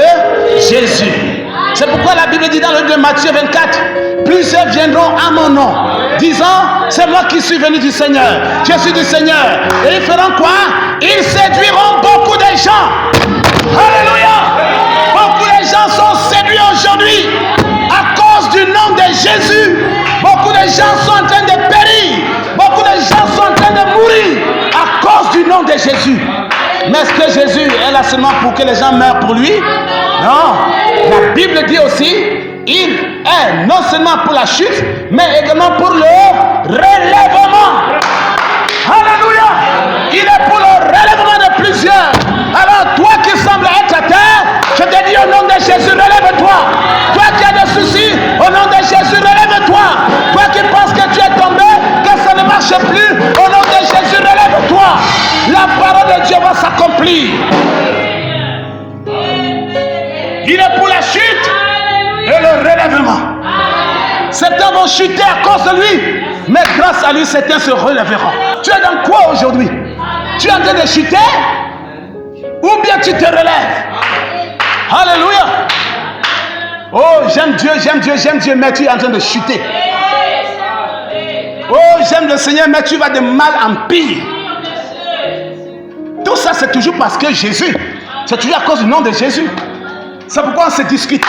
[SPEAKER 1] Jésus. C'est pourquoi la Bible dit dans le livre de Matthieu 24, plusieurs viendront à mon nom, disant, c'est moi qui suis venu du Seigneur, je suis du Seigneur. Et ils feront quoi? Ils séduiront beaucoup de gens. Alléluia! Beaucoup de gens sont séduits aujourd'hui à cause du nom de Jésus. Beaucoup de gens sont en train de périr. Beaucoup de gens sont en train de mourir à cause du nom de Jésus. Mais est-ce que Jésus est là seulement pour que les gens meurent pour lui? Non. La Bible dit aussi, il est non seulement pour la chute, mais également pour le relèvement. Alléluia. Il est pour le relèvement de plusieurs. Alors toi qui sembles être à terre, je te dis au nom de Jésus, relève-toi. Toi qui as des soucis, au nom de Jésus, relève-toi. Toi qui penses que tu es tombé, que ça ne marche plus, au nom de Jésus, relève-toi. La parole de Dieu va s'accomplir. Il est pour la chute et le relèvement. Certains vont chuter à cause de lui, mais grâce à lui, certains se relèveront. Tu es dans quoi aujourd'hui? Tu es en train de chuter ou bien tu te relèves? Alléluia. Oh, j'aime Dieu, j'aime Dieu, j'aime Dieu, mais tu es en train de chuter. Oh, j'aime le Seigneur, mais tu vas de mal en pire. Tout ça, c'est toujours parce que Jésus. C'est toujours à cause du nom de Jésus. C'est pourquoi on se discute.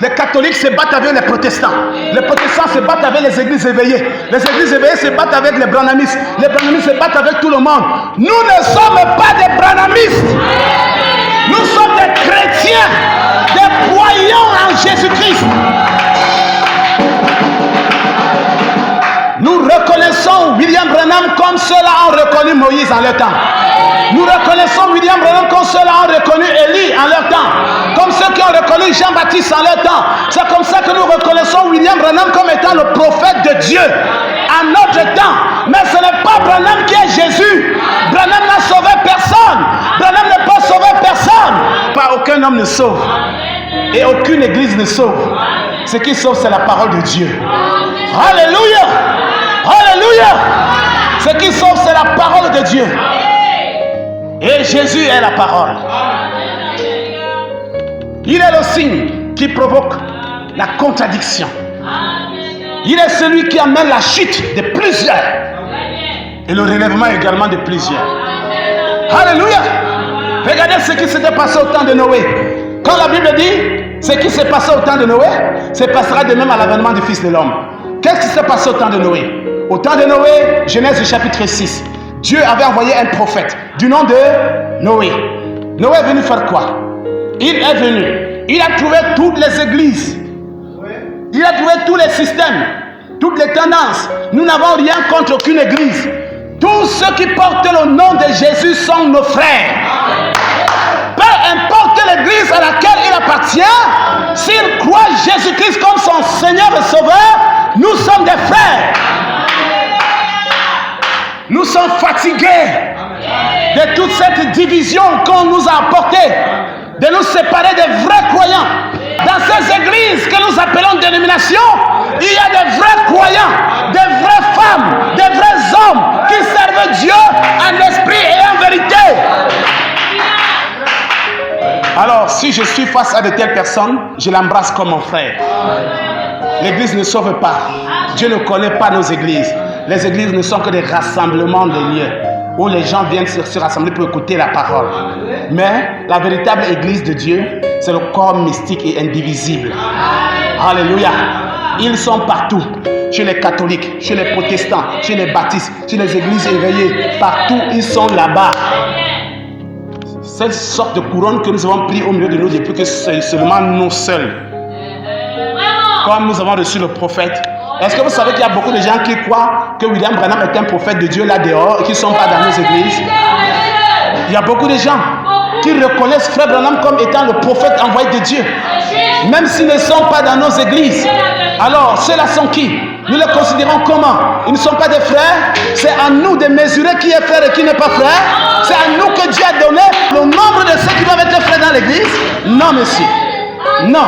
[SPEAKER 1] Les catholiques se battent avec les protestants. Les protestants se battent avec les églises éveillées. Les églises éveillées se battent avec les branhamistes. Les branhamistes se battent avec tout le monde. Nous ne sommes pas des branhamistes. Nous sommes des chrétiens, des croyants en Jésus-Christ. Nous reconnaissons William Branham comme ceux-là ont reconnu Moïse en leur temps. Nous reconnaissons William Branham comme ceux-là ont reconnu Élie en leur temps. Comme ceux qui ont reconnu Jean-Baptiste en leur temps. C'est comme ça que nous reconnaissons William Branham comme étant le prophète de Dieu en notre temps. Mais ce n'est pas Branham qui est Jésus. Branham n'a sauvé personne. Branham ne peut sauver personne. Pas aucun homme ne sauve. Et aucune église ne sauve. Ce qui sauve, c'est la parole de Dieu. Alléluia. Alléluia. Ce qui sauve, c'est la parole de Dieu. Et Jésus est la parole. Il est le signe qui provoque la contradiction. Il est celui qui amène la chute de plusieurs et le relèvement également de plusieurs. Alléluia. Regardez ce qui s'était passé au temps de Noé. Quand la Bible dit ce qui s'est passé au temps de Noé, se passera de même à l'avènement du Fils de l'homme. Qu'est-ce qui s'est passé au temps de Noé? Au temps de Noé, Genèse chapitre 6, Dieu avait envoyé un prophète du nom de Noé. Noé est venu faire quoi? Il est venu. Il a trouvé toutes les églises. Il a trouvé tous les systèmes, toutes les tendances. Nous n'avons rien contre aucune église. Tous ceux qui portent le nom de Jésus sont nos frères. Peu importe l'église à laquelle il appartient, s'il croit Jésus-Christ comme son Seigneur et Sauveur, nous sommes des frères. Nous sommes fatigués de toute cette division qu'on nous a apportée, de nous séparer des vrais croyants. Dans ces églises que nous appelons dénominations, il y a des vrais croyants, des vraies femmes, des vrais hommes qui servent Dieu en esprit et en vérité. Alors, si je suis face à de telles personnes, je l'embrasse comme mon frère. L'église ne sauve pas. Dieu ne connaît pas nos églises. Les églises ne sont que des rassemblements de lieux où les gens viennent se rassembler pour écouter la parole. Mais la véritable église de Dieu, c'est le corps mystique et indivisible. Alléluia. Ils sont partout. Chez les catholiques, chez les protestants, chez les baptistes, chez les églises éveillées. Partout, ils sont là-bas. cette sorte de couronne que nous avons pris au milieu de nous depuis que c'est seulement nous seuls. Comme nous avons reçu le prophète. Est-ce que vous savez qu'il y a beaucoup de gens qui croient que William Branham est un prophète de Dieu là dehors et qui ne sont pas dans nos églises? Il y a beaucoup de gens qui reconnaissent Frère Branham comme étant le prophète envoyé de Dieu, même s'ils ne sont pas dans nos églises. Alors, ceux-là sont qui? Nous les considérons comment? Ils ne sont pas des frères. C'est à nous de mesurer qui est frère et qui n'est pas frère. C'est à nous que Dieu a donné le nombre de ceux qui doivent être frères dans l'église. Non, monsieur. Non.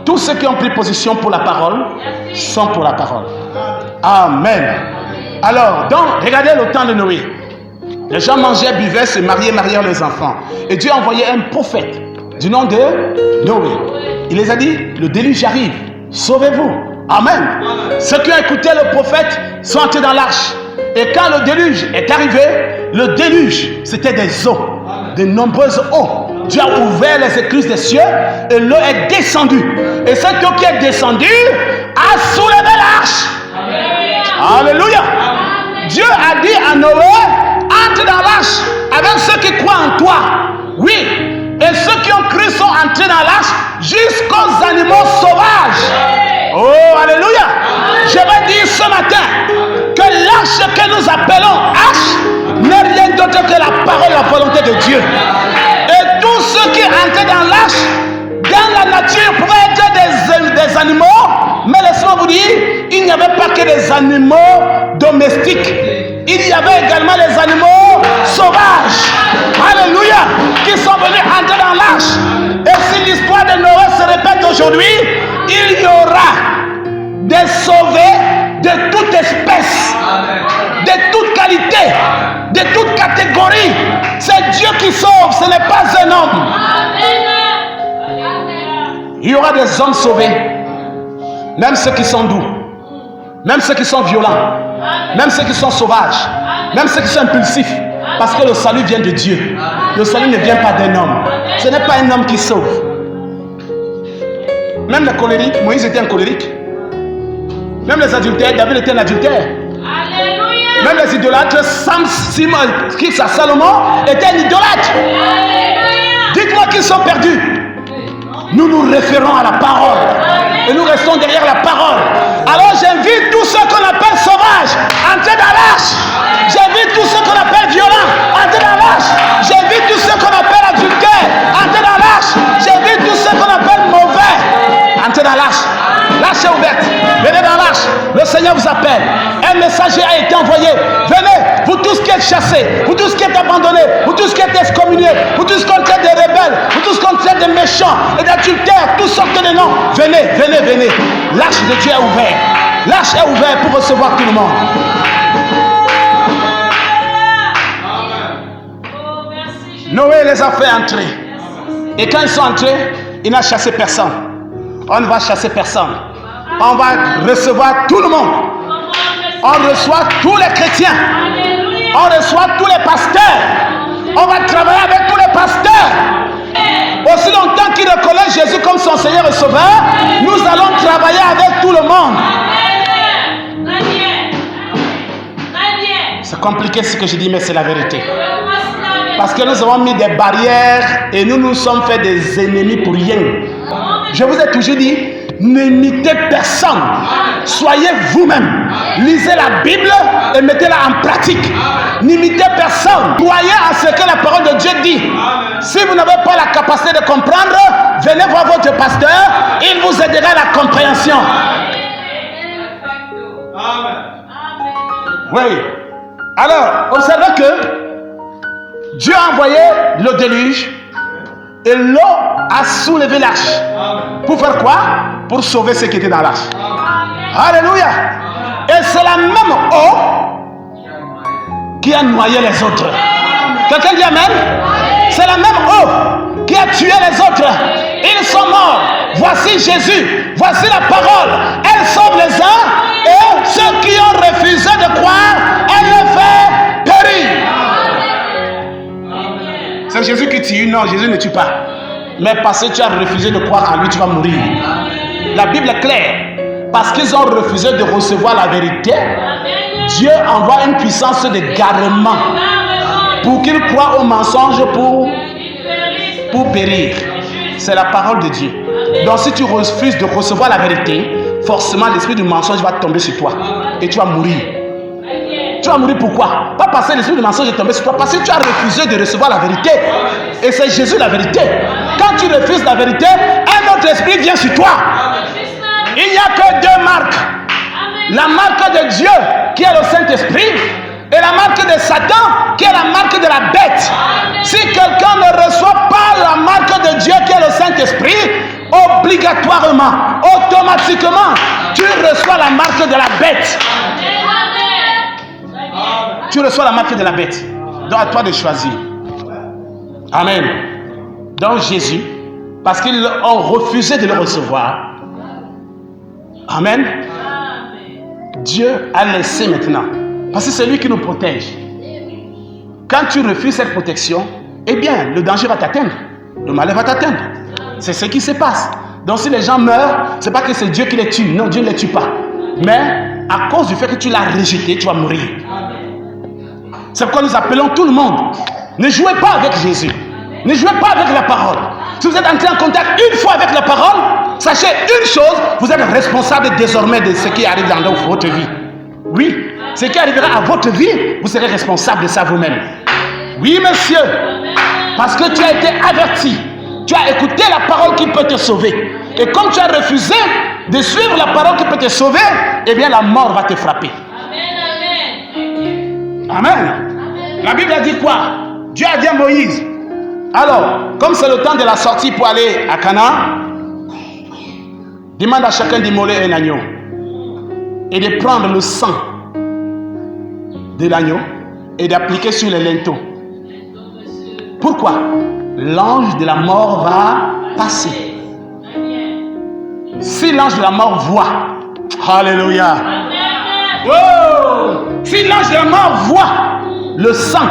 [SPEAKER 1] Tous ceux qui ont pris position pour la parole sont pour la parole. Amen. Alors, donc, regardez le temps de Noé. Les gens mangeaient, buvaient, se mariaient, marièrent les enfants. Et Dieu a envoyé un prophète du nom de Noé. Il les a dit, le déluge arrive, sauvez-vous. Amen. Ceux qui ont écouté le prophète sont entrés dans l'arche. Et quand le déluge est arrivé, le déluge, c'était des eaux, de nombreuses eaux. Dieu a ouvert les écluses des cieux et l'eau est descendue. Et cette eau qui est descendue a soulevé l'arche. Alléluia. Dieu a dit à Noé, entre dans l'arche avec ceux qui croient en toi. Oui. Et ceux qui ont cru sont entrés dans l'arche jusqu'aux animaux sauvages. Oh, alléluia. Je vais dire ce matin que l'arche que nous appelons arche n'est rien d'autre que la parole, la volonté de Dieu. Et tous ceux qui entraient dans l'arche, dans la nature, pouvaient être des animaux. Mais laissez-moi vous dire, il n'y avait pas que des animaux domestiques. Il y avait également les animaux sauvages. Alléluia. Qui sont venus entrer dans l'arche. Et si l'histoire de Noé se répète aujourd'hui, il y aura des sauvés de toute espèce, de toute qualité, de toute catégorie. C'est Dieu qui sauve, ce n'est pas un homme. Il y aura des hommes sauvés, même ceux qui sont doux, même ceux qui sont violents, même ceux qui sont sauvages, même ceux qui sont impulsifs, parce que le salut vient de Dieu. Le salut ne vient pas d'un homme. Ce n'est pas un homme qui sauve. Même les colériques, Moïse était un colérique. Même les adultères, David était un adultère. Même les idolâtres, Salomon était un idolâtre. Dites-moi qu'ils sont perdus. Nous nous référons à la parole. Et nous restons derrière la parole. Alors j'invite tous ceux qu'on appelle sauvages, entrez dans l'arche. J'invite tous ceux qu'on appelle violents, entrez dans l'arche. J'invite tous ceux qu'on appelle adultères, entrez dans l'arche. J'invite tous ceux qu'on appelle mauvais, entrez dans l'arche. L'arche est ouverte. Venez dans l'arche. Le Seigneur vous appelle. Un messager a été envoyé. Venez, vous tous qui êtes chassés, vous tous qui êtes abandonnés, vous tous qui êtes excommuniés, vous tous qui êtes des rebelles, vous tous qui êtes des méchants et d'adultères, tous sortes de noms. Venez, venez, venez. L'arche de Dieu est ouverte. L'arche est ouverte pour recevoir tout le monde. Noé les a fait entrer. Et quand ils sont entrés, il n'a chassé personne. On ne va chasser personne. On va recevoir tout le monde. On reçoit tous les chrétiens. On reçoit tous les pasteurs. On va travailler avec tous les pasteurs. Aussi longtemps qu'ils reconnaissent Jésus comme son Seigneur et Sauveur, nous allons travailler avec tout le monde. C'est compliqué ce que je dis, mais c'est la vérité. Parce que nous avons mis des barrières et nous nous sommes fait des ennemis pour rien. Je vous ai toujours dit, n'imitez personne. Soyez vous-même. Lisez la Bible et mettez-la en pratique. N'imitez personne. Croyez à ce que la parole de Dieu dit. Si vous n'avez pas la capacité de comprendre, venez voir votre pasteur. Il vous aidera à la compréhension. Oui. Alors, observez que Dieu a envoyé le déluge et l'eau a soulevé l'arche. Pour faire quoi? Pour sauver ceux qui étaient dans l'arche. Alléluia. Et c'est la même eau qui a noyé les autres. Quelqu'un dit amen? C'est la même eau qui a tué les autres. Ils sont morts. Voici Jésus. Voici la parole. Elle sauve les uns et ceux qui ont refusé de croire, elle les fait périr. C'est Jésus qui tue. Non, Jésus ne tue pas. Mais parce que tu as refusé de croire en lui, tu vas mourir. La Bible est claire. Parce qu'ils ont refusé de recevoir la vérité, Dieu envoie une puissance d'égarement. Pour qu'ils croient au mensonge pour périr. C'est la parole de Dieu. Donc si tu refuses de recevoir la vérité, forcément l'esprit du mensonge va tomber sur toi. Et tu vas mourir. Tu vas mourir pourquoi? Pas parce que l'esprit du mensonge est tombé sur toi, parce que tu as refusé de recevoir la vérité. Et c'est Jésus la vérité. Quand tu refuses la vérité, un autre esprit vient sur toi. Il n'y a que deux marques. La marque de Dieu qui est le Saint-Esprit et la marque de Satan qui est la marque de la bête. Si quelqu'un ne reçoit pas la marque de Dieu qui est le Saint-Esprit, obligatoirement, automatiquement, tu reçois la marque de la bête. Tu reçois la marque de la bête. Donc à toi de choisir. Amen. Donc Jésus, parce qu'ils ont refusé de le recevoir, amen, Dieu a laissé maintenant. Parce que c'est lui qui nous protège. Quand tu refuses cette protection, eh bien, le danger va t'atteindre. Le malheur va t'atteindre. C'est ce qui se passe. Donc si les gens meurent, c'est pas que c'est Dieu qui les tue. Non, Dieu ne les tue pas. Mais à cause du fait que tu l'as rejeté, tu vas mourir. C'est pourquoi nous appelons tout le monde. Ne jouez pas avec Jésus. Ne jouez pas avec la parole. Si vous êtes entré en contact une fois avec la parole, sachez une chose, vous êtes responsable désormais de ce qui arrive dans votre vie. Oui, ce qui arrivera à votre vie, vous serez responsable de ça vous-même. Oui, monsieur, parce que tu as été averti. Tu as écouté la parole qui peut te sauver. Et comme tu as refusé de suivre la parole qui peut te sauver, eh bien la mort va te frapper. Amen. La Bible a dit quoi? Dieu a dit à Moïse, alors, comme c'est le temps de la sortie pour aller à Canaan, demande à chacun d'immoler un agneau et de prendre le sang de l'agneau et d'appliquer sur les linteaux. Pourquoi? L'ange de la mort va passer. Si l'ange de la mort voit, alléluia. Oh, si l'ange de la mort voit le sang,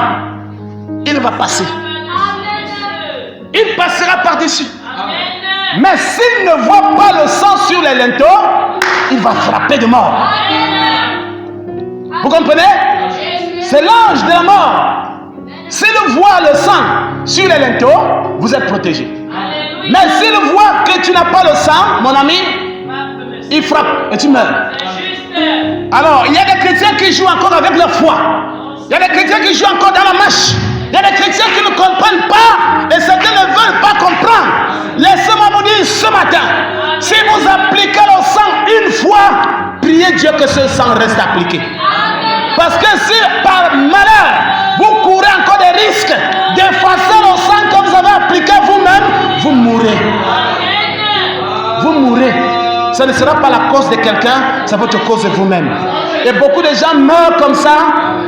[SPEAKER 1] il va passer. Il passera par-dessus. Mais s'il ne voit pas le sang sur les linteaux, il va frapper de mort. Vous comprenez? C'est l'ange de la mort. S'il voit le sang sur les linteaux, vous êtes protégé. Mais s'il voit que tu n'as pas le sang, mon ami, il frappe et tu meurs. Alors, il y a des chrétiens qui jouent encore avec leur foi. Il y a des chrétiens qui jouent encore dans la marche. Il y a des chrétiens qui ne comprennent pas et certains ne veulent pas comprendre. Laissez-moi vous dire ce matin, si vous appliquez le sang une fois, priez Dieu que ce sang reste appliqué. Parce que si par malheur, vous courez encore des risques d'effacer le sang que vous avez appliqué vous-même, vous mourrez. Vous mourrez. Ce ne sera pas la cause de quelqu'un, c'est votre cause de vous-même. Et beaucoup de gens meurent comme ça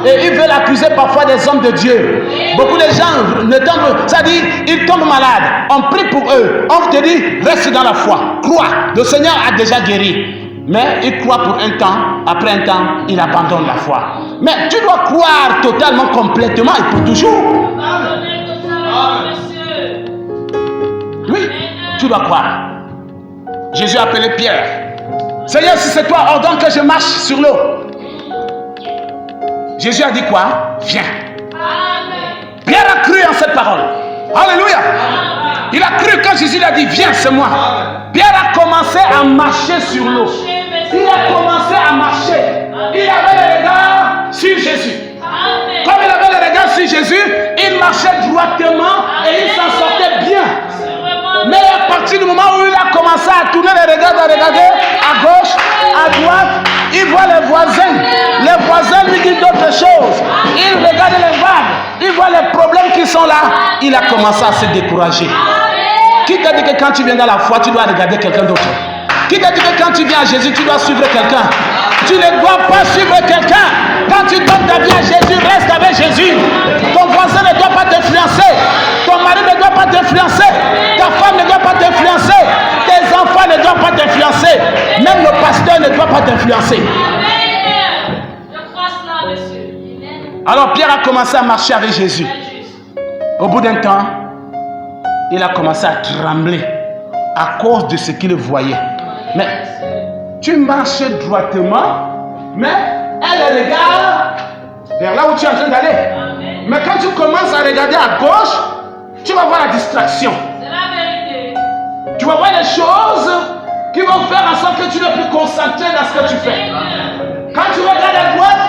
[SPEAKER 1] et ils veulent accuser parfois des hommes de Dieu. Beaucoup de gens ne tombent, c'est-à-dire ils tombent malades. On prie pour eux. On te dit, reste dans la foi. Crois. Le Seigneur a déjà guéri. Mais il croit pour un temps. Après un temps, il abandonne la foi. Mais tu dois croire totalement, complètement et pour toujours. Oui, tu dois croire. Jésus a appelé Pierre. Seigneur, si c'est toi, ordonne que je marche sur l'eau. Jésus a dit quoi? Viens. Pierre a cru en cette parole. Alléluia. Il a cru quand Jésus lui a dit, viens, c'est moi. Pierre a commencé à marcher sur l'eau. Il a commencé à marcher. Il avait le regard sur Jésus. Comme il avait le regard sur Jésus, il marchait droitement et il s'en sortait bien. Mais à partir du moment où il a commencé à tourner les regards, à regarder à gauche, à droite, il voit les voisins. Les voisins lui disent d'autres choses. Il regarde les vagues. Il voit les problèmes qui sont là. Il a commencé à se décourager. Qui t'a dit que quand tu viens dans la foi, tu dois regarder quelqu'un d'autre? Qui t'a dit que quand tu viens à Jésus, tu dois suivre quelqu'un? Tu ne dois pas suivre quelqu'un. Quand tu donnes ta vie à Jésus, reste avec Jésus. Ton voisin ne doit pas t'influencer. Ton mari ne doit pas t'influencer. Ta femme ne doit pas t'influencer. Tes enfants ne doivent pas t'influencer. Même le pasteur ne doit pas t'influencer. Alors Pierre a commencé à marcher avec Jésus. Au bout d'un temps, il a commencé à trembler à cause de ce qu'il voyait. Mais tu marches droitement, mais elle regarde vers là où tu es en train d'aller. Mais quand tu commences à regarder à gauche, tu vas voir la distraction.
[SPEAKER 3] C'est la vérité.
[SPEAKER 1] Tu vas voir les choses qui vont faire en sorte que tu n'es plus concentré dans ce que tu fais. Quand tu regardes à droite,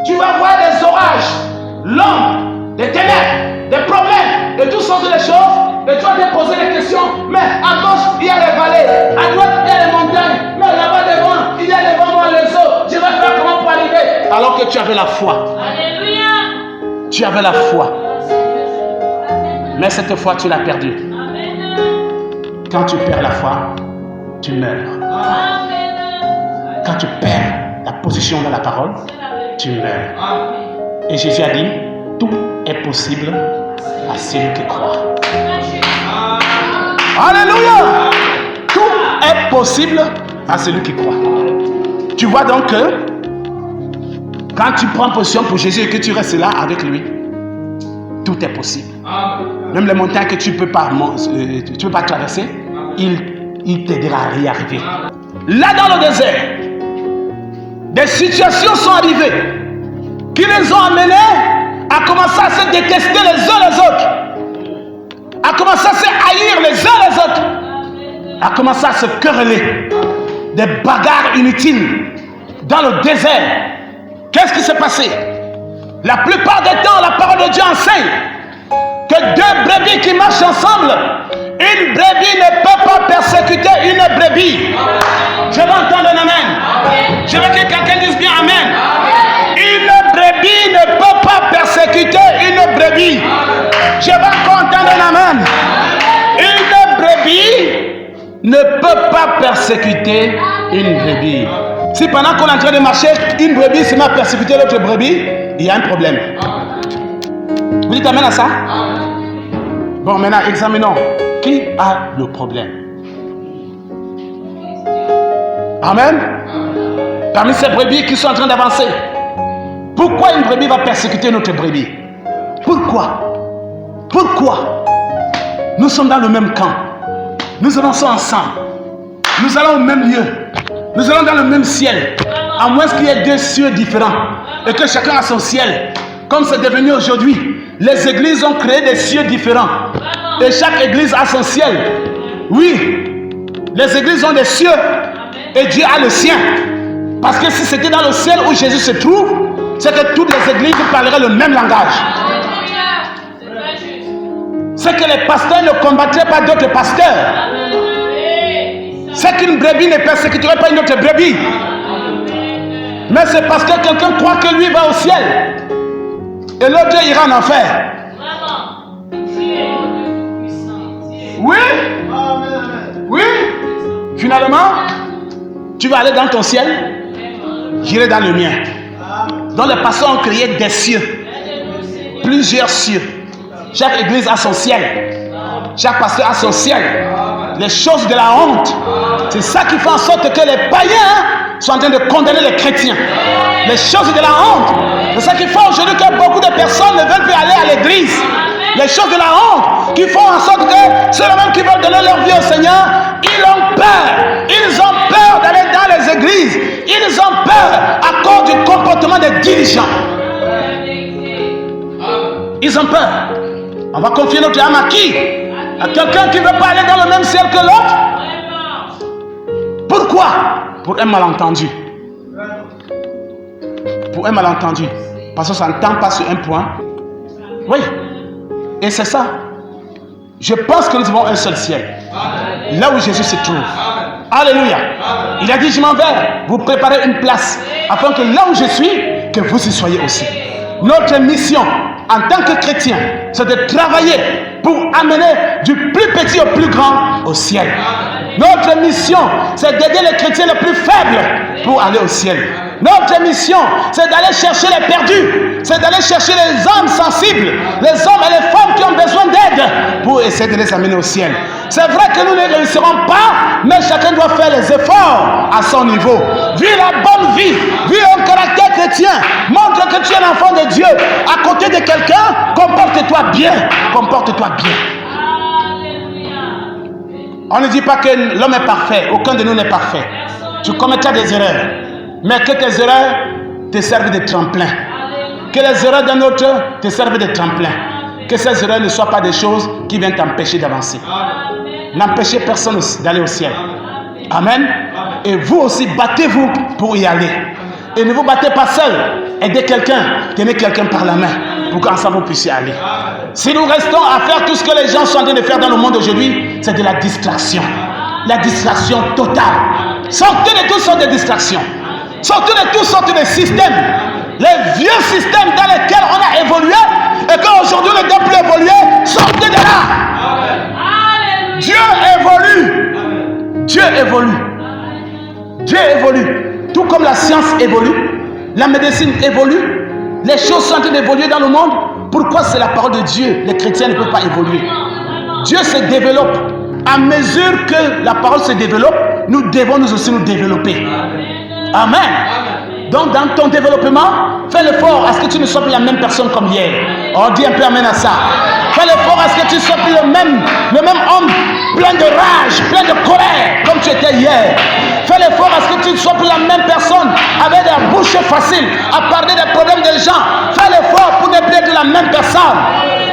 [SPEAKER 1] tu vas voir des orages, l'ombre, des ténèbres, des problèmes, de toutes sortes de choses. Et tu vas te poser des questions. Mais à gauche, il y a les vallées. À droite, il y a les montagnes. Mais là-bas devant, il y a les vents dans les eaux. Je vais faire comment pour arriver? Alors que tu avais la foi.
[SPEAKER 3] Alléluia.
[SPEAKER 1] Tu avais la foi. Mais cette fois, tu l'as perdue.
[SPEAKER 3] Amen.
[SPEAKER 1] Quand tu perds la foi, tu meurs.
[SPEAKER 3] Amen.
[SPEAKER 1] Quand tu perds la position dans la parole, tu meurs. Et Jésus a dit, tout est possible à celui qui croit. Alléluia! Tout est possible à celui qui croit. Tu vois donc que quand tu prends position pour Jésus et que tu restes là avec lui, tout est possible. Même les montagnes que tu ne peux pas traverser, il t'aidera à y arriver. Là dans le désert, des situations sont arrivées qui les ont amenés à commencer à se détester les uns les autres, à commencer à se haïr les uns les autres, à commencer à se quereller, des bagarres inutiles dans le désert. Qu'est-ce qui s'est passé? La plupart des temps, la parole de Dieu enseigne que deux brebis qui marchent ensemble, une brebis ne peut pas persécuter une brebis. Je veux entendre un amen. Je veux que quelqu'un dise bien amen. Une brebis ne peut pas persécuter une brebis. Je veux encore entendre un amen. Une brebis ne peut pas persécuter une brebis. Si pendant qu'on est en train de marcher, une brebis se met à persécuter l'autre brebis, il y a un problème. Vous dites amen à ça? Bon, maintenant, examinons. Qui a le problème? Amen. Parmi ces brebis qui sont en train d'avancer, pourquoi une brebis va persécuter notre brebis? Pourquoi? Pourquoi? Nous sommes dans le même camp. Nous avançons ensemble. Nous allons au même lieu. Nous allons dans le même ciel. À moins qu'il y ait deux cieux différents et que chacun a son ciel. Comme c'est devenu aujourd'hui, les églises ont créé des cieux différents. Et chaque église a son ciel. Oui, les églises ont des cieux et Dieu a le sien. Parce que si c'était dans le ciel où Jésus se trouve, c'est que toutes les églises parleraient le même langage. C'est que les pasteurs ne combattraient pas d'autres pasteurs. C'est qu'une brebis ne persécuterait pas une autre brebis. Mais c'est parce que quelqu'un croit que lui va au ciel et l'autre ira en enfer. Oui. Oui. Finalement, tu vas aller dans ton ciel, j'irai dans le mien. Donc les pasteurs ont créé des cieux. Plusieurs cieux. Chaque église a son ciel. Chaque pasteur a son ciel. Les choses de la honte, c'est ça qui fait en sorte que les païens sont en train de condamner les chrétiens. Les choses de la honte, c'est ça qui fait aujourd'hui que beaucoup de personnes ne veulent plus aller à l'église. Les choses de la honte qui font en sorte que ceux-là même qui veulent donner leur vie au Seigneur, ils ont peur. Ils ont peur d'aller dans les églises. Ils ont peur à cause du comportement des dirigeants. Ils ont peur. On va confier notre âme à qui? À quelqu'un qui ne veut pas aller dans le même ciel que l'autre? Pourquoi? Pour un malentendu. Pour un malentendu. Parce que ça ne tend pas sur un point. Oui. Et c'est ça. Je pense que nous avons un seul ciel. Là où Jésus se trouve. Alléluia. Il a dit, je m'en vais vous préparer une place. Afin que là où je suis, que vous y soyez aussi. Notre mission en tant que chrétien, c'est de travailler pour amener du plus petit au plus grand au ciel. Notre mission, c'est d'aider les chrétiens les plus faibles pour aller au ciel. Notre mission, c'est d'aller chercher les perdus. C'est d'aller chercher les âmes sensibles, les hommes et les femmes qui ont besoin d'aide pour essayer de les amener au ciel. C'est vrai que nous ne réussirons pas, mais chacun doit faire les efforts à son niveau. Vis la bonne vie, vis un caractère chrétien. Montre que tu es l'enfant de Dieu. À côté de quelqu'un, comporte-toi bien. Comporte-toi bien. On ne dit pas que l'homme est parfait. Aucun de nous n'est parfait. Tu commettras des erreurs. Mais que tes erreurs te servent de tremplin Que les erreurs d'un autre te servent de tremplin. Que ces erreurs ne soient pas des choses qui viennent t'empêcher d'avancer. N'empêchez personne d'aller au ciel. Amen. Et vous aussi, battez-vous pour y aller. Et ne vous battez pas seul. Aidez quelqu'un. Tenez quelqu'un par la main pour qu'ensemble vous puissiez aller. Si nous restons à faire tout ce que les gens sont en train de faire dans le monde aujourd'hui, c'est de la distraction. La distraction totale. Sortez de toutes sortes de distractions. Sortez de toutes sortes de systèmes. Les vieux systèmes dans lesquels on a évolué et qu'aujourd'hui on ne doit plus évoluer, sortez de là. Dieu évolue. Dieu évolue. Dieu évolue. Tout comme la science évolue, la médecine évolue, les choses sont en train d'évoluer dans le monde. Pourquoi c'est la parole de Dieu? Les chrétiens ne peuvent pas évoluer. Dieu se développe. À mesure que la parole se développe, nous devons nous aussi nous développer. Amen. Donc dans ton développement, fais l'effort à ce que tu ne sois plus la même personne comme hier. On dit un peu amen à ça. Fais l'effort à ce que tu ne sois plus le même homme plein de rage, plein de colère comme tu étais hier. Fais l'effort à ce que tu ne sois plus la même personne avec des bouches faciles à parler des problèmes des gens. Fais l'effort pour ne plus être la même personne.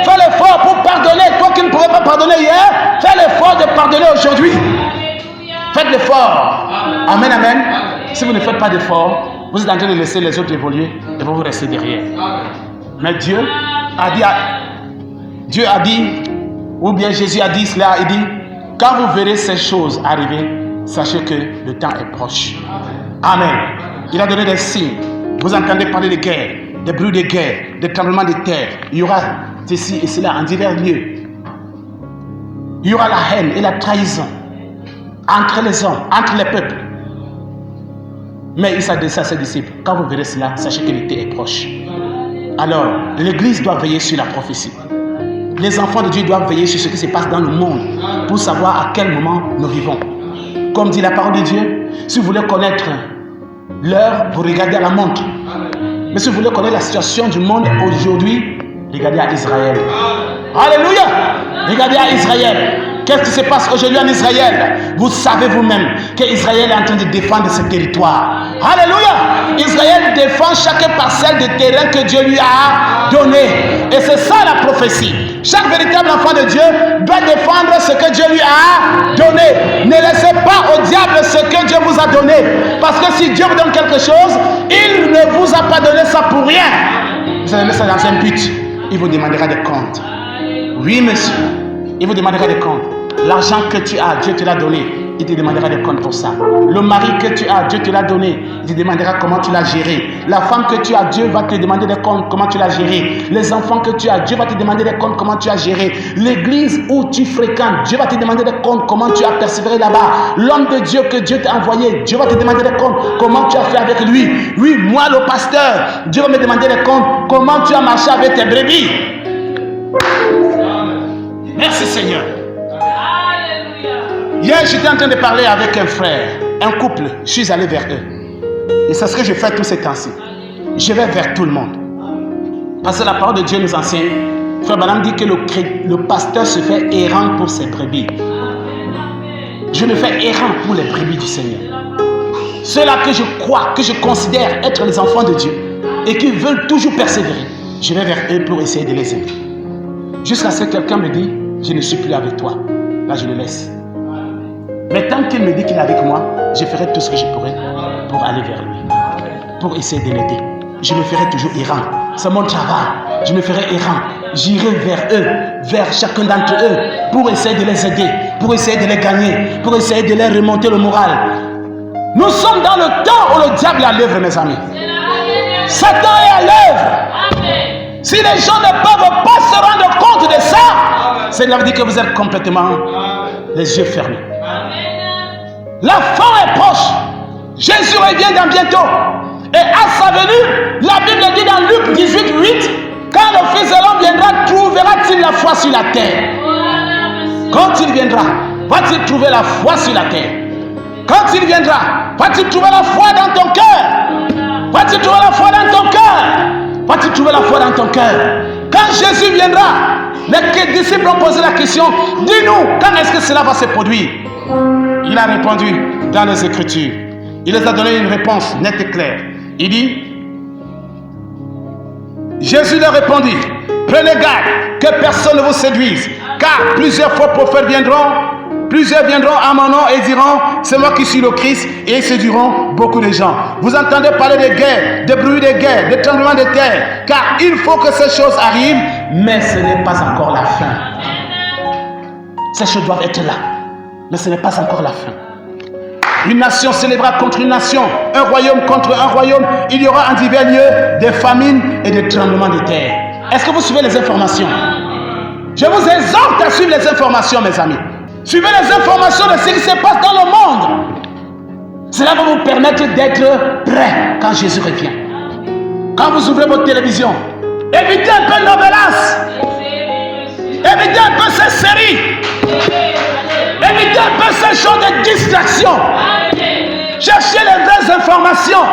[SPEAKER 1] Fais l'effort pour pardonner. Toi qui ne pouvais pas pardonner hier, fais l'effort de pardonner aujourd'hui. Faites l'effort. Amen, amen. Si vous ne faites pas d'effort, vous êtes en train de laisser les autres évoluer et vous restez derrière. Mais Dieu a dit, ou bien Jésus a dit cela, il dit, quand vous verrez ces choses arriver, sachez que le temps est proche. Amen. Il a donné des signes. Vous entendez parler de guerre, des bruits de guerre, des tremblements de terre. Il y aura ceci et cela en divers lieux. Il y aura la haine et la trahison entre les hommes, entre les peuples. Mais il s'adresse à ses disciples. Quand vous verrez cela, sachez que l'été est proche. Alors, l'Église doit veiller sur la prophétie. Les enfants de Dieu doivent veiller sur ce qui se passe dans le monde pour savoir à quel moment nous vivons. Comme dit la parole de Dieu, si vous voulez connaître l'heure, vous regardez à la montre. Mais si vous voulez connaître la situation du monde aujourd'hui, regardez à Israël. Alléluia! Regardez à Israël. Qu'est-ce qui se passe aujourd'hui en Israël? Vous savez vous-même qu'Israël est en train de défendre ce territoire. Alléluia! Israël défend chaque parcelle de terrain que Dieu lui a donné. Et c'est ça la prophétie. Chaque véritable enfant de Dieu doit défendre ce que Dieu lui a donné. Ne laissez pas au diable ce que Dieu vous a donné. Parce que si Dieu vous donne quelque chose, il ne vous a pas donné ça pour rien. Vous allez mettre ça dans un but. Il vous demandera des comptes. Oui, monsieur. Il vous demandera des comptes. L'argent que tu as, Dieu te l'a donné. Il te demandera des comptes pour ça. Le mari que tu as, Dieu te l'a donné. Il te demandera comment tu l'as géré. La femme que tu as, Dieu va te demander des comptes, comment tu l'as géré. Les enfants que tu as, Dieu va te demander des comptes, comment tu as géré. L'église où tu fréquentes, Dieu va te demander des comptes, comment tu as persévéré là-bas. L'homme de Dieu que Dieu t'a envoyé, Dieu va te demander des comptes, comment tu as fait avec lui. Oui, moi le pasteur, Dieu va me demander des comptes, comment tu as marché avec tes brebis. Merci Seigneur. Hier, j'étais en train de parler avec un frère, un couple. Je suis allé vers eux. Et c'est ce que je fais tous ces temps-ci. Je vais vers tout le monde. Parce que la parole de Dieu nous enseigne. Frère Branham dit que le pasteur se fait errant pour ses brebis. Je me fais errant pour les brebis du Seigneur. Ceux-là que je crois, que je considère être les enfants de Dieu et qui veulent toujours persévérer, je vais vers eux pour essayer de les aider. Jusqu'à ce que quelqu'un me dit, je ne suis plus avec toi. Là, je le laisse. Mais tant qu'il me dit qu'il est avec moi, je ferai tout ce que je pourrai pour aller vers lui, pour essayer de l'aider. Je me ferai toujours errant. C'est mon travail. Je me ferai errant. J'irai vers eux, vers chacun d'entre eux, pour essayer de les aider, pour essayer de les gagner, pour essayer de leur remonter le moral. Nous sommes dans le temps où le diable est à l'œuvre, mes amis. Satan est à l'œuvre. Si les gens ne peuvent pas se rendre compte de ça, cela veut dire que vous êtes complètement les yeux fermés. La fin est proche. Jésus revient dans bientôt. Et à sa venue, la Bible dit dans Luc 18:8, quand le Fils de l'homme viendra, trouvera-t-il la foi sur la terre? Quand il viendra, va-t-il trouver la foi sur la terre? Quand il viendra, va-t-il trouver la foi dans ton cœur? Va-t-il trouver la foi dans ton cœur? Va-t-il trouver la foi dans ton cœur? Quand Jésus viendra, les disciples ont posé la question, dis-nous, quand est-ce que cela va se produire? Il a répondu dans les Écritures. Il les a donné une réponse nette et claire. Il dit, Jésus leur répondit, prenez garde que personne ne vous séduise, car plusieurs faux prophètes plusieurs viendront à mon nom et diront, c'est moi qui suis le Christ, et ils séduiront beaucoup de gens. Vous entendez parler de guerres, de bruit de guerre, de tremblements de terre, car il faut que ces choses arrivent, mais ce n'est pas encore la fin. Ces choses doivent être là, mais ce n'est pas encore la fin. Une nation s'élèvera contre une nation, un royaume contre un royaume. Il y aura en divers lieux des famines et des tremblements de terre. Est-ce que vous suivez les informations? Je vous exhorte à suivre les informations, mes amis. Suivez les informations de ce qui se passe dans le monde. Cela va vous permettre d'être prêt quand Jésus revient. Quand vous ouvrez votre télévision, évitez un peu Novelas. Évitez un peu ces séries. Évitez un peu ces choses de distraction. Cherchez les vraies informations.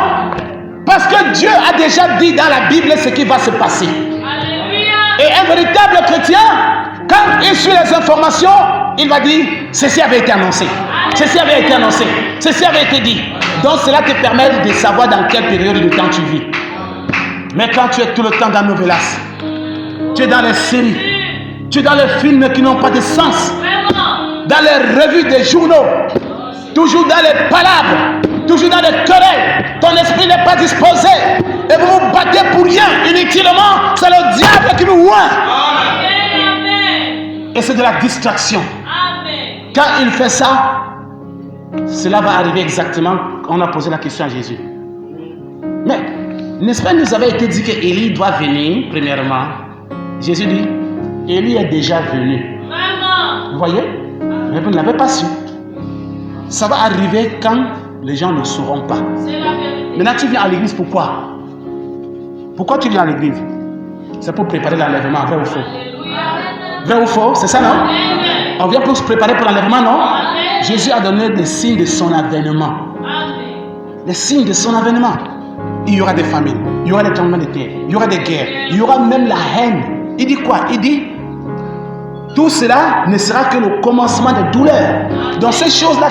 [SPEAKER 1] Parce que Dieu a déjà dit dans la Bible ce qui va se passer. Et un véritable chrétien, quand il suit les informations, il va dire, ceci avait été annoncé. Ceci avait été annoncé. Ceci avait été dit. Donc cela te permet de savoir dans quelle période de temps tu vis. Mais quand tu es tout le temps dans Novelas, tu es dans les séries, tu es dans les films qui n'ont pas de sens, dans les revues des journaux, toujours dans les palabres, toujours dans les querelles, ton esprit n'est pas disposé et vous vous battez pour rien, inutilement, c'est le diable qui vous oint. Et c'est de la distraction. Quand il fait ça, cela va arriver exactement. On a posé la question à Jésus. Mais, n'est-ce pas, il nous avait été dit qu'Élie doit venir, premièrement. Jésus dit, Élie est déjà venu. Vous voyez? Mais vous ne l'avez pas su. Ça va arriver quand les gens ne sauront pas. Maintenant, tu viens à l'église, pourquoi? Pourquoi tu viens à l'église? C'est pour préparer l'enlèvement, vrai ou faux? Vrai ou faux? C'est ça, non? On vient pour se préparer pour l'enlèvement, non? Jésus a donné des signes de son avènement. Les signes de son avènement. Il y aura des famines, il y aura des tremblements de terre, il y aura des guerres, il y aura même la haine. Il dit quoi? Il dit, tout cela ne sera que le commencement des douleurs. Donc ces choses-là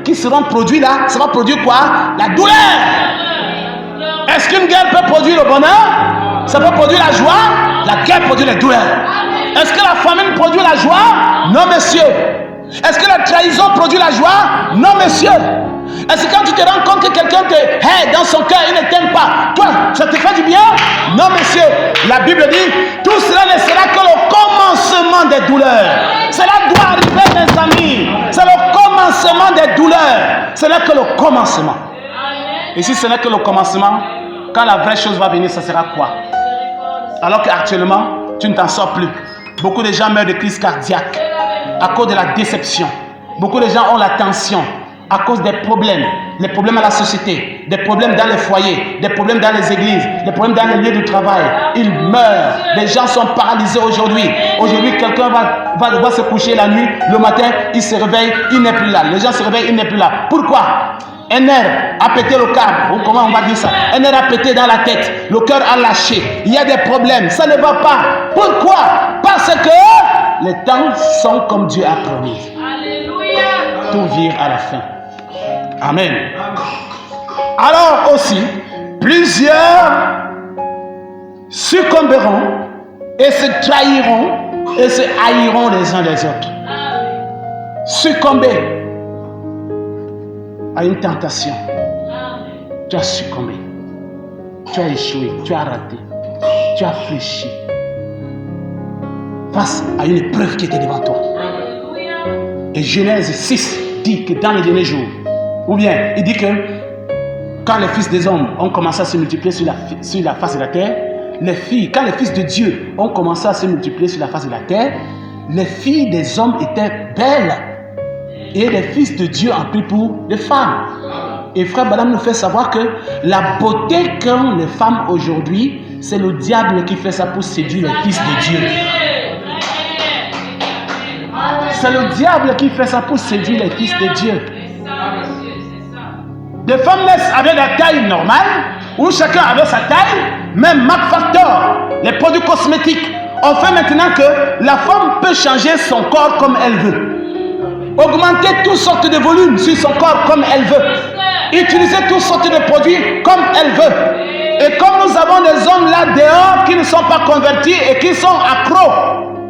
[SPEAKER 1] qui seront produites là, ça va produire quoi? La douleur. Est-ce qu'une guerre peut produire le bonheur? Ça peut produire la joie? La guerre produit les douleurs. Est-ce que la famine produit la joie? Non, monsieur. Est-ce que la trahison produit la joie? Non, monsieur. Est-ce que quand tu te rends compte que quelqu'un te hait dans son cœur, il ne t'aime pas, toi, ça te fait du bien? Non, monsieur. La Bible dit, tout cela ne sera que le commencement des douleurs. Cela doit arriver, mes amis. C'est le commencement des douleurs. Ce n'est que le commencement. Et si ce n'est que le commencement, quand la vraie chose va venir, ça sera quoi? Alors qu'actuellement, tu ne t'en sors plus. Beaucoup de gens meurent de crise cardiaque à cause de la déception. Beaucoup de gens ont la tension à cause des problèmes. Les problèmes à la société, des problèmes dans les foyers, des problèmes dans les églises, des problèmes dans les lieux de travail. Ils meurent. Les gens sont paralysés aujourd'hui. Aujourd'hui, quelqu'un va se coucher la nuit, le matin, il se réveille, il n'est plus là. Les gens se réveillent, il n'est plus là. Pourquoi? Un nerf a pété le câble, ou comment on va dire ça? Un nerf a pété dans la tête, le cœur a lâché, il y a des problèmes, ça ne va pas. Pourquoi? Parce que les temps sont comme Dieu a promis. Alléluia. Tout vire à la fin. Amen. Alors aussi, plusieurs succomberont et se trahiront et se haïront les uns les autres. Succomber à une tentation. Tu as succombé. Tu as échoué. Tu as raté. Tu as fléchi. Face à une épreuve qui était devant toi. Et Genèse 6 dit que dans les derniers jours, ou bien il dit que quand les fils des hommes ont commencé à se multiplier sur la face de la terre, quand les fils de Dieu ont commencé à se multiplier sur la face de la terre, les filles des hommes étaient belles. Et les fils de Dieu ont pris pour les femmes. Et frère Balaam nous fait savoir que la beauté qu'ont les femmes aujourd'hui, c'est le diable qui fait ça pour séduire les fils de Dieu. C'est le diable qui fait ça pour séduire les fils de Dieu. Des femmes naissent avec la taille normale, où chacun avait sa taille, même Mac Factor, les produits cosmétiques, ont fait maintenant que la femme peut changer son corps comme elle veut. Augmenter toutes sortes de volumes sur son corps comme elle veut. Utiliser toutes sortes de produits comme elle veut. Et comme nous avons des hommes là dehors qui ne sont pas convertis et qui sont accros,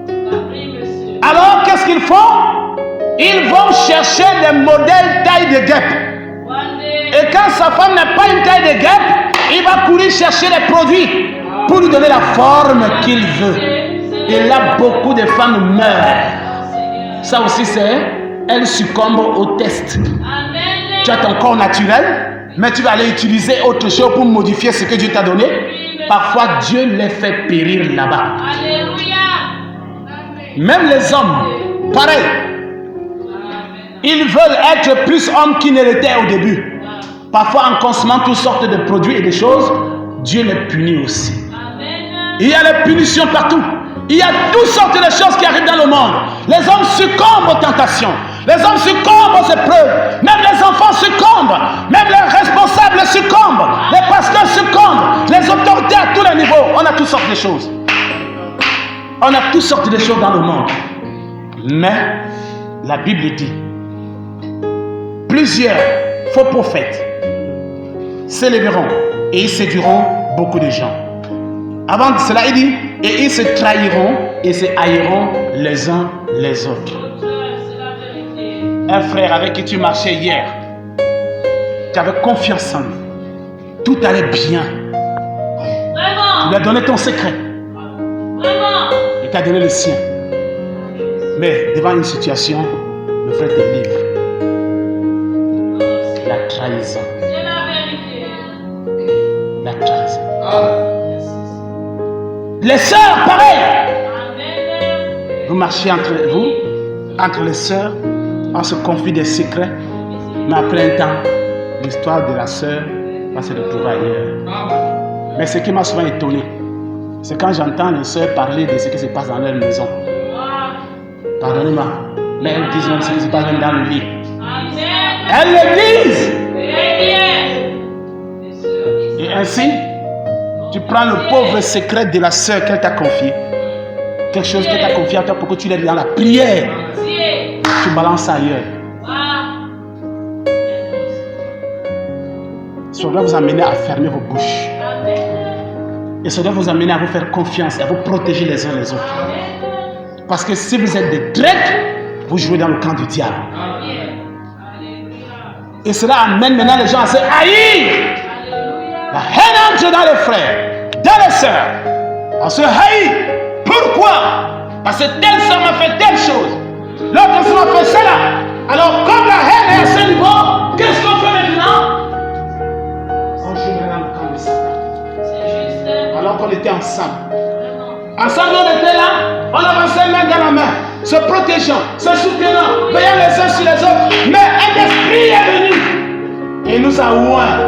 [SPEAKER 3] Oui, monsieur.
[SPEAKER 1] alors qu'est-ce qu'ils font? Ils vont chercher des modèles taille de guêpe.
[SPEAKER 3] One day.
[SPEAKER 1] Et quand sa femme n'a pas une taille de guêpe, il va courir chercher les produits pour lui donner la forme qu'il veut. Et là, beaucoup de femmes meurent. Ça aussi, c'est, elles succombent au test.
[SPEAKER 3] Amen.
[SPEAKER 1] Tu as ton corps naturel, mais tu vas aller utiliser autre chose pour modifier ce que Dieu t'a donné. Parfois, Dieu les fait périr là-bas.
[SPEAKER 3] Alléluia.
[SPEAKER 1] Même les hommes, pareil. Ils veulent être plus hommes qu'ils ne l'étaient au début. Parfois, en consommant toutes sortes de produits et de choses, Dieu les punit aussi.
[SPEAKER 3] Amen.
[SPEAKER 1] Il y a les punitions partout. Il y a toutes sortes de choses qui arrivent dans le monde. Les hommes succombent aux tentations. Les hommes succombent aux épreuves. Même les enfants succombent. Même les responsables succombent. Les pasteurs succombent. Les autorités à tous les niveaux. On a toutes sortes de choses. On a toutes sortes de choses dans le monde. Mais la Bible dit, plusieurs faux prophètes s'élèveront et ils séduiront beaucoup de gens. Avant de cela, il dit, et ils se trahiront et se haïront les uns les autres.
[SPEAKER 3] C'est la vérité.
[SPEAKER 1] Un frère avec qui tu marchais hier, tu avais confiance en lui. Tout allait bien. Tu
[SPEAKER 3] Vraiment.
[SPEAKER 1] lui as donné ton secret.
[SPEAKER 3] Vraiment.
[SPEAKER 1] Il t'a donné le sien. Mais devant une situation, le frère te livre. La trahison.
[SPEAKER 3] C'est la vérité.
[SPEAKER 1] La trahison. Les sœurs, pareil.
[SPEAKER 3] Amen.
[SPEAKER 1] Vous marchez entre vous, entre les sœurs, on se confie des secrets. Mais après un temps, l'histoire de la sœur va se retrouver ailleurs. Mais ce qui m'a souvent étonné, c'est quand j'entends les sœurs parler de ce qui se passe dans leur maison. Pardonnez-moi, mais elles disent même ce qui se passe même dans le lit.
[SPEAKER 3] Amen.
[SPEAKER 1] Elles le disent.
[SPEAKER 3] Amen.
[SPEAKER 1] Et ainsi, tu prends le pauvre secret de la sœur qu'elle t'a confié. Quelque chose qu'elle t'a confié à toi pour que tu l'aides dans la prière. Tu balances ça ailleurs. Ça doit vous amener à fermer vos bouches. Et ça doit vous amener à vous faire confiance, à vous protéger les uns les autres. Parce que si vous êtes des drecs, vous jouez dans le camp du diable. Et cela amène maintenant les gens à se haïr. La haine entre dans les frères, dans les sœurs. On se haït. Pourquoi? Parce que telle sœur m'a fait telle chose. L'autre sœur m'a fait cela. Alors comme la haine est à ce niveau, qu'est-ce qu'on fait maintenant? On joue dans le camp de Satan. Alors qu'on était ensemble. Ensemble on était là, on avançait main dans la main, se protégeant, se soutenant, veillant les uns sur les autres. Mais un esprit est venu et nous a oint.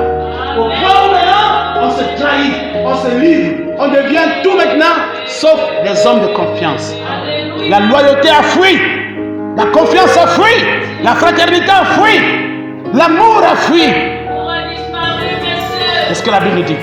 [SPEAKER 1] Au point où maintenant, on se trahit, on se livre, on devient tout maintenant, sauf les hommes de confiance. La loyauté a fui, la confiance a fui, la fraternité a fui, l'amour a fui.
[SPEAKER 3] On va disparaître, messieurs.
[SPEAKER 1] C'est ce que la Bible dit.